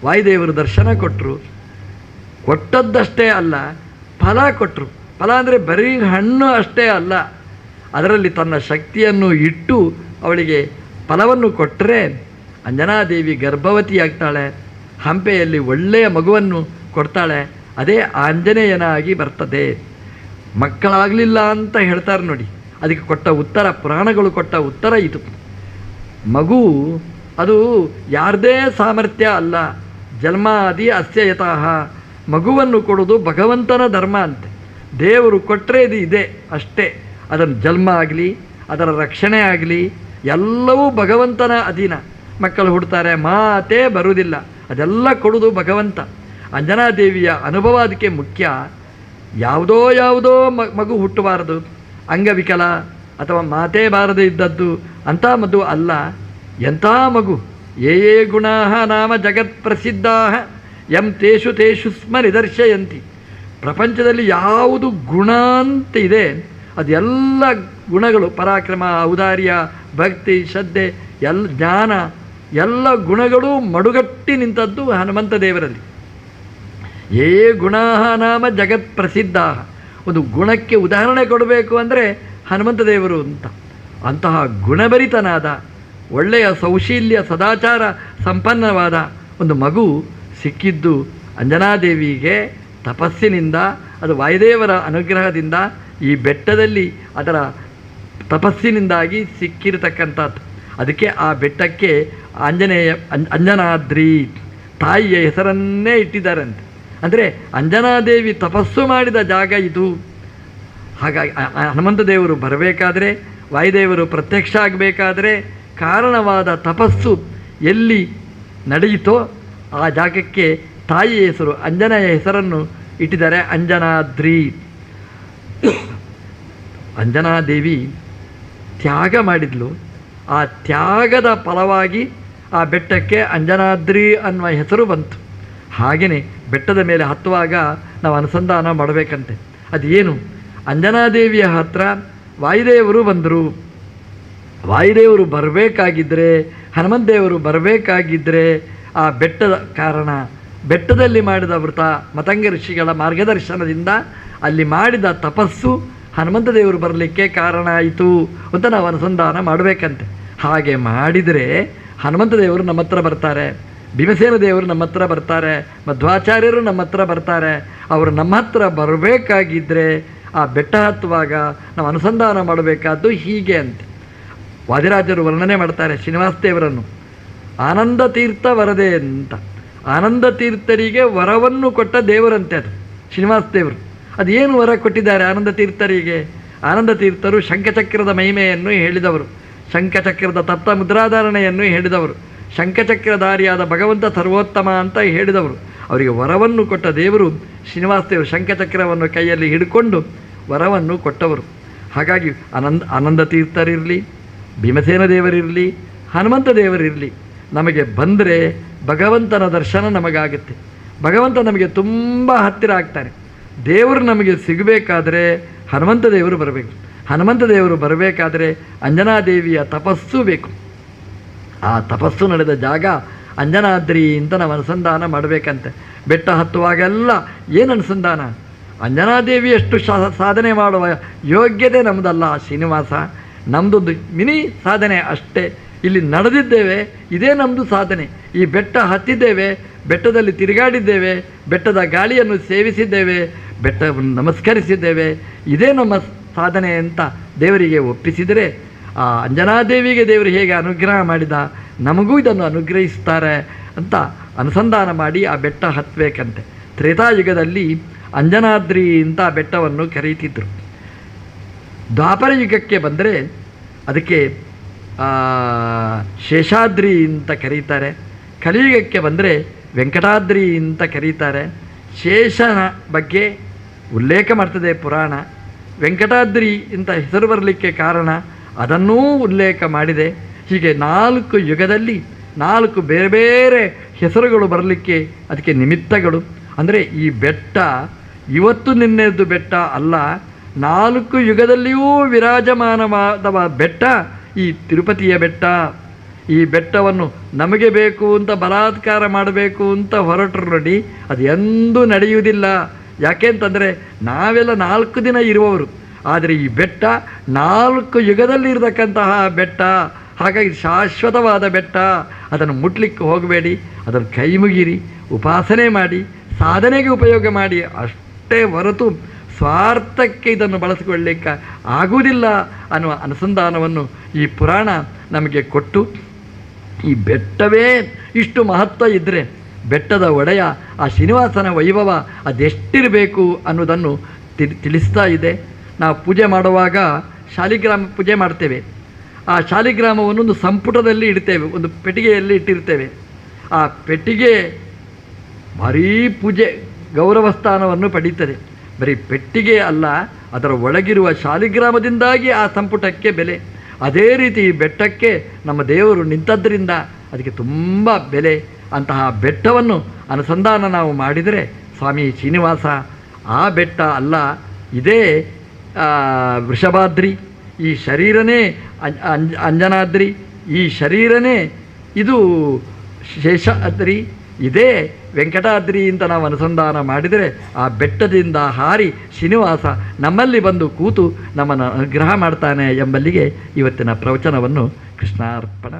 ವಾಯುದೇವರು ದರ್ಶನ ಕೊಟ್ಟರು. ಕೊಟ್ಟದ್ದಷ್ಟೇ ಅಲ್ಲ, ಫಲ ಕೊಟ್ಟರು. ಫಲ ಅಂದರೆ ಬರೀ ಹಣ್ಣು ಅಷ್ಟೇ ಅಲ್ಲ, ಅದರಲ್ಲಿ ತನ್ನ ಶಕ್ತಿಯನ್ನು ಇಟ್ಟು ಅವಳಿಗೆ ಫಲವನ್ನು ಕೊಟ್ಟರೆ ಅಂಜನಾದೇವಿ ಗರ್ಭವತಿಯಾಗ್ತಾಳೆ, ಹಂಪೆಯಲ್ಲಿ ಒಳ್ಳೆಯ ಮಗುವನ್ನು ಕೊಡ್ತಾಳೆ. ಅದೇ ಆಂಜನೇಯನಾಗಿ ಬರ್ತದೆ. ಮಕ್ಕಳಾಗಲಿಲ್ಲ ಅಂತ ಹೇಳ್ತಾರೆ ನೋಡಿ, ಅದಕ್ಕೆ ಕೊಟ್ಟ ಉತ್ತರ, ಪುರಾಣಗಳು ಕೊಟ್ಟ ಉತ್ತರ ಇದು. ಮಗು ಅದು ಯಾರದೇ ಸಾಮರ್ಥ್ಯ ಅಲ್ಲ, ಜನ್ಮಾದಿ ಅಸ್ಯ ಯತಃ. ಮಗುವನ್ನು ಕೊಡೋದು ಭಗವಂತನ ಧರ್ಮ ಅಂತೆ. ದೇವರು ಕೊಟ್ಟರೆ ಇದು ಇದೆ ಅಷ್ಟೇ. ಅದರ ಜನ್ಮ ಆಗಲಿ, ಅದರ ರಕ್ಷಣೆ ಆಗಲಿ, ಎಲ್ಲವೂ ಭಗವಂತನ ಅಧೀನ. ಮಕ್ಕಳು ಹುಡ್ತಾರೆ, ಮಾತೇ ಬರುವುದಿಲ್ಲ, ಅದೆಲ್ಲ ಕೊಡೋದು ಭಗವಂತ. ಅಂಜನಾದೇವಿಯ ಅನುಭವ ಅದಕ್ಕೆ ಮುಖ್ಯ. ಯಾವುದೋ ಮಗು ಹುಟ್ಟಬಾರದು, ಅಂಗವಿಕಲ ಅಥವಾ ಮಾತೇ ಬಾರದೇ ಇದ್ದದ್ದು ಅಂಥ ಮಗು ಅಲ್ಲ. ಎಂಥ ಮಗು! ಯೇ ಗುಣಾ ನಾಮ ಜಗತ್ ಪ್ರಸಿದ್ಧಾ ಯಂ ತೇಷು ಸ್ಮ ನಿದರ್ಶಯಂತಿ. ಪ್ರಪಂಚದಲ್ಲಿ ಯಾವುದು ಗುಣ ಅಂತ ಇದೆ ಅದೆಲ್ಲ ಗುಣಗಳು, ಪರಾಕ್ರಮ, ಔದಾರ್ಯ, ಭಕ್ತಿ, ಶ್ರದ್ಧೆ, ಜ್ಞಾನ ಎಲ್ಲ ಗುಣಗಳು ಮಡುಗಟ್ಟಿ ನಿಂತದ್ದು ಹನುಮಂತ ದೇವರಲ್ಲಿ. ಯೇ ಗುಣಾಹ ನಾಮ ಜಗತ್ ಪ್ರಸಿದ್ಧ. ಒಂದು ಗುಣಕ್ಕೆ ಉದಾಹರಣೆ ಕೊಡಬೇಕು ಅಂದರೆ ಹನುಮಂತ ದೇವರು ಅಂತ. ಅಂತಹ ಗುಣಭರಿತನಾದ, ಒಳ್ಳೆಯ ಸೌಶೀಲ್ಯ ಸದಾಚಾರ ಸಂಪನ್ನವಾದ ಒಂದು ಮಗು ಸಿಕ್ಕಿದ್ದು ಅಂಜನಾದೇವಿಗೆ ತಪಸ್ಸಿನಿಂದ, ಅದು ವಾಯುದೇವರ ಅನುಗ್ರಹದಿಂದ ಈ ಬೆಟ್ಟದಲ್ಲಿ ಅದರ ತಪಸ್ಸಿನಿಂದಾಗಿ ಸಿಕ್ಕಿರತಕ್ಕಂಥದ್ದು. ಅದಕ್ಕೆ ಆ ಬೆಟ್ಟಕ್ಕೆ ಅಂಜನಾದ್ರಿ ತಾಯಿಯ ಹೆಸರನ್ನೇ ಇಟ್ಟಿದ್ದಾರಂತೆ. ಅಂದರೆ ಅಂಜನಾದೇವಿ ತಪಸ್ಸು ಮಾಡಿದ ಜಾಗ ಇದು. ಹಾಗಾಗಿ ಹನುಮಂತ ದೇವರು ಬರಬೇಕಾದ್ರೆ, ವಾಯುದೇವರು ಪ್ರತ್ಯಕ್ಷ ಆಗಬೇಕಾದ್ರೆ ಕಾರಣವಾದ ತಪಸ್ಸು ಎಲ್ಲಿ ನಡೆಯಿತೋ ಆ ಜಾಗಕ್ಕೆ ತಾಯಿಯ ಹೆಸರು, ಅಂಜನೆಯ ಹೆಸರನ್ನು ಇಟ್ಟಿದ್ದಾರೆ, ಅಂಜನಾದ್ರಿ. ಅಂಜನಾದೇವಿ ತ್ಯಾಗ ಮಾಡಿದ್ಲು. ಆ ತ್ಯಾಗದ ಫಲವಾಗಿ ಆ ಬೆಟ್ಟಕ್ಕೆ ಅಂಜನಾದ್ರಿ ಅನ್ನುವ ಹೆಸರು ಬಂತು. ಹಾಗೆಯೇ ಬೆಟ್ಟದ ಮೇಲೆ ಹತ್ತುವಾಗ ನಾವು ಅನುಸಂಧಾನ ಮಾಡಬೇಕಂತೆ. ಅದು ಏನು? ಅಂಜನಾದೇವಿಯ ಹತ್ರ ವಾಯುದೇವರು ಬಂದರು. ವಾಯುದೇವರು ಬರಬೇಕಾಗಿದ್ದರೆ, ಹನುಮಂತ ದೇವರು ಬರಬೇಕಾಗಿದ್ದರೆ ಆ ಬೆಟ್ಟದ ಕಾರಣ, ಬೆಟ್ಟದಲ್ಲಿ ಮಾಡಿದ ವೃತ, ಮತಂಗ ಋಷಿಗಳ ಮಾರ್ಗದರ್ಶನದಿಂದ ಅಲ್ಲಿ ಮಾಡಿದ ತಪಸ್ಸು ಹನುಮಂತ ದೇವರು ಬರಲಿಕ್ಕೆ ಕಾರಣ ಆಯಿತು ಅಂತ ನಾವು ಅನುಸಂಧಾನ ಮಾಡಬೇಕಂತೆ. ಹಾಗೆ ಮಾಡಿದರೆ ಹನುಮಂತ ದೇವರು ನಮ್ಮ ಹತ್ರ ಬರ್ತಾರೆ, ಭೀಮಸೇನ ದೇವರು ನಮ್ಮ ಹತ್ರ ಬರ್ತಾರೆ, ಮಧ್ವಾಚಾರ್ಯರು ನಮ್ಮ ಹತ್ರ ಬರ್ತಾರೆ. ಅವರು ನಮ್ಮ ಹತ್ರ ಬರಬೇಕಾಗಿದ್ದರೆ ಆ ಬೆಟ್ಟ ಹತ್ತುವಾಗ ನಾವು ಅನುಸಂಧಾನ ಮಾಡಬೇಕಾದ್ದು ಹೀಗೆ ಅಂತೆ. ವಾದಿರಾಜರು ವರ್ಣನೆ ಮಾಡ್ತಾರೆ ಶ್ರೀನಿವಾಸ ದೇವರನ್ನು, ಆನಂದ ತೀರ್ಥ ವರದೆ ಅಂತ. ಆನಂದ ತೀರ್ಥರಿಗೆ ವರವನ್ನು ಕೊಟ್ಟ ದೇವರಂತೆ ಅದು ಶ್ರೀನಿವಾಸ ದೇವರು. ಅದೇನು ವರ ಕೊಟ್ಟಿದ್ದಾರೆ ಆನಂದ ತೀರ್ಥರಿಗೆ? ಆನಂದ ತೀರ್ಥರು ಶಂಖಚಕ್ರದ ಮಹಿಮೆಯನ್ನು ಹೇಳಿದವರು, ಶಂಖಚಕ್ರದ ತಪ್ತ ಮುದ್ರಾಧಾರಣೆಯನ್ನು ಹೇಳಿದವರು, ಶಂಖಚಕ್ರಧಾರಿಯಾದ ಭಗವಂತ ಸರ್ವೋತ್ತಮ ಅಂತ ಹೇಳಿದವರು. ಅವರಿಗೆ ವರವನ್ನು ಕೊಟ್ಟ ದೇವರು ಶ್ರೀನಿವಾಸ ದೇವರು. ಶಂಖಚಕ್ರವನ್ನು ಕೈಯಲ್ಲಿ ಹಿಡ್ಕೊಂಡು ವರವನ್ನು ಕೊಟ್ಟವರು. ಹಾಗಾಗಿ ಆನಂದ ತೀರ್ಥರಿರಲಿ, ಭೀಮಸೇನ ದೇವರಿರಲಿ, ಹನುಮಂತ ದೇವರಿರಲಿ, ನಮಗೆ ಬಂದರೆ ಭಗವಂತನ ದರ್ಶನ ನಮಗಾಗುತ್ತೆ. ಭಗವಂತ ನಮಗೆ ತುಂಬ ಹತ್ತಿರ ಆಗ್ತಾನೆ. ದೇವರು ನಮಗೆ ಸಿಗಬೇಕಾದ್ರೆ ಹನುಮಂತ ದೇವರು ಬರಬೇಕು. ಹನುಮಂತ ದೇವರು ಬರಬೇಕಾದ್ರೆ ಅಂಜನಾದೇವಿಯ ತಪಸ್ಸು ಬೇಕು. ಆ ತಪಸ್ಸು ನಡೆದ ಜಾಗ ಅಂಜನಾದ್ರಿ ಅಂತ ನಾವು ಅನುಸಂಧಾನ ಮಾಡಬೇಕಂತೆ. ಬೆಟ್ಟ ಹತ್ತುವಾಗೆಲ್ಲ ಏನು ಅನುಸಂಧಾನ? ಅಂಜನಾದೇವಿಯಷ್ಟು ಸಾಧನೆ ಮಾಡುವ ಯೋಗ್ಯತೆ ನಮ್ಮದಲ್ಲ ಶ್ರೀನಿವಾಸ. ನಮ್ಮದೊಂದು ಮಿನಿ ಸಾಧನೆ ಅಷ್ಟೇ. ಇಲ್ಲಿ ನಡೆದಿದ್ದೇವೆ, ಇದೇ ನಮ್ಮದು ಸಾಧನೆ. ಈ ಬೆಟ್ಟ ಹತ್ತಿದ್ದೇವೆ, ಬೆಟ್ಟದಲ್ಲಿ ತಿರುಗಾಡಿದ್ದೇವೆ, ಬೆಟ್ಟದ ಗಾಳಿಯನ್ನು ಸೇವಿಸಿದ್ದೇವೆ, ಬೆಟ್ಟವನ್ನು ನಮಸ್ಕರಿಸಿದ್ದೇವೆ, ಇದೇ ನಮ್ಮ ಸಾಧನೆ ಅಂತ ದೇವರಿಗೆ ಒಪ್ಪಿಸಿದರೆ, ಆ ಅಂಜನಾದೇವಿಗೆ ದೇವರು ಹೇಗೆ ಅನುಗ್ರಹ ಮಾಡಿದ ನಮಗೂ ಇದನ್ನು ಅನುಗ್ರಹಿಸ್ತಾರೆ ಅಂತ ಅನುಸಂಧಾನ ಮಾಡಿ ಆ ಬೆಟ್ಟ ಹತ್ತಬೇಕಂತೆ. ತ್ರೇತಾಯುಗದಲ್ಲಿ ಅಂಜನಾದ್ರಿ ಅಂತ ಆ ಬೆಟ್ಟವನ್ನು ಕರೀತಿದ್ರು. ದ್ವಾಪರ ಯುಗಕ್ಕೆ ಬಂದರೆ ಅದಕ್ಕೆ ಶೇಷಾದ್ರಿ ಅಂತ ಕರೀತಾರೆ. ಕಲಿಯುಗಕ್ಕೆ ಬಂದರೆ ವೆಂಕಟಾದ್ರಿ ಅಂತ ಕರೀತಾರೆ. ಶೇಷನ ಬಗ್ಗೆ ಉಲ್ಲೇಖ ಮಾಡ್ತದೆ ಪುರಾಣ. ವೆಂಕಟಾದ್ರಿ ಅಂತ ಹೆಸರು ಬರಲಿಕ್ಕೆ ಕಾರಣ ಅದನ್ನೂ ಉಲ್ಲೇಖ ಮಾಡಿದೆ. ಹೀಗೆ 4 ಯುಗದಲ್ಲಿ 4 ಬೇರೆ ಬೇರೆ ಹೆಸರುಗಳು ಬರಲಿಕ್ಕೆ ಅದಕ್ಕೆ ನಿಮಿತ್ತಗಳು. ಅಂದರೆ ಈ ಬೆಟ್ಟ ಇವತ್ತು ನಿನ್ನೆದ್ದು ಬೆಟ್ಟ ಅಲ್ಲ, 4 ಯುಗದಲ್ಲಿಯೂ ವಿರಾಜಮಾನವಾದ ಬೆಟ್ಟ ಈ ತಿರುಪತಿಯ ಬೆಟ್ಟ. ಈ ಬೆಟ್ಟವನ್ನು ನಮಗೆ ಬೇಕು ಅಂತ ಬಲಾತ್ಕಾರ ಮಾಡಬೇಕು ಅಂತ ಹೊರಟರು ನೋಡಿ, ಅದು ಎಂದೂ ನಡೆಯುವುದಿಲ್ಲ. ಯಾಕೆ ಅಂತಂದರೆ ನಾವೆಲ್ಲ 4 ದಿನ ಇರುವವರು, ಆದರೆ ಈ ಬೆಟ್ಟ 4 ಯುಗದಲ್ಲಿ ಇರತಕ್ಕಂತಹ ಬೆಟ್ಟ. ಹಾಗಾಗಿ ಶಾಶ್ವತವಾದ ಬೆಟ್ಟ. ಅದನ್ನು ಮುಟ್ಲಿಕ್ಕೆ ಹೋಗಬೇಡಿ, ಅದನ್ನು ಕೈ ಮುಗಿರಿ, ಉಪಾಸನೆ ಮಾಡಿ, ಸಾಧನೆಗೆ ಉಪಯೋಗ ಮಾಡಿ, ಅಷ್ಟೇ ಹೊರತು ಸ್ವಾರ್ಥಕ್ಕೆ ಇದನ್ನು ಬಳಸಿಕೊಳ್ಳಲಿಕ್ಕೆ ಆಗುವುದಿಲ್ಲ ಅನ್ನುವ ಅನುಸಂಧಾನವನ್ನು ಈ ಪುರಾಣ ನಮಗೆ ಕೊಟ್ಟು, ಈ ಬೆಟ್ಟವೇ ಇಷ್ಟು ಮಹತ್ವ ಇದ್ದರೆ ಬೆಟ್ಟದ ಒಡೆಯ ಆ ಶ್ರೀನಿವಾಸನ ವೈಭವ ಅದೆಷ್ಟಿರಬೇಕು ಅನ್ನೋದನ್ನು ತಿಳಿಸ್ತಾ ಇದೆ. ನಾವು ಪೂಜೆ ಮಾಡುವಾಗ ಶಾಲಿಗ್ರಾಮ ಪೂಜೆ ಮಾಡ್ತೇವೆ. ಆ ಶಾಲಿಗ್ರಾಮವನ್ನು ಒಂದು ಸಂಪುಟದಲ್ಲಿ ಇಡ್ತೇವೆ, ಒಂದು ಪೆಟ್ಟಿಗೆಯಲ್ಲಿ ಇಟ್ಟಿರ್ತೇವೆ. ಆ ಪೆಟ್ಟಿಗೆ ಭಾರೀ ಪೂಜೆ ಗೌರವ ಸ್ಥಾನವನ್ನು ಪಡೀತದೆ. ಬರೀ ಪೆಟ್ಟಿಗೆ ಅಲ್ಲ, ಅದರ ಒಳಗಿರುವ ಶಾಲಿಗ್ರಾಮದಿಂದಾಗಿ ಆ ಸಂಪುಟಕ್ಕೆ ಬೆಲೆ. ಅದೇ ರೀತಿ ಈ ಬೆಟ್ಟಕ್ಕೆ ನಮ್ಮ ದೇವರು ನಿಂತದ್ದರಿಂದ ಅದಕ್ಕೆ ತುಂಬ ಬೆಲೆ. ಅಂತಹ ಬೆಟ್ಟವನ್ನು ಅನುಸಂಧಾನ ನಾವು ಮಾಡಿದರೆ ಸ್ವಾಮಿ ಶ್ರೀನಿವಾಸ ಆ ಬೆಟ್ಟ ಅಲ್ಲ, ಇದೇ ವೃಷಭಾದ್ರಿ. ಈ ಶರೀರನೇ ಅಂಜನಾದ್ರಿ, ಈ ಶರೀರನೇ ಇದು ಶೇಷಾದ್ರಿ, ಇದೇ ವೆಂಕಟಾದ್ರಿ ಅಂತ ನಾವು ಅನುಸಂಧಾನ ಮಾಡಿದರೆ ಆ ಬೆಟ್ಟದಿಂದ ಹಾರಿ ಶ್ರೀನಿವಾಸ ನಮ್ಮಲ್ಲಿ ಬಂದು ಕೂತು ನಮ್ಮನ್ನು ಅನುಗ್ರಹ ಮಾಡ್ತಾನೆ ಎಂಬಲ್ಲಿಗೆ ಇವತ್ತಿನ ಪ್ರವಚನವನ್ನು ಕೃಷ್ಣಾರ್ಪಣ.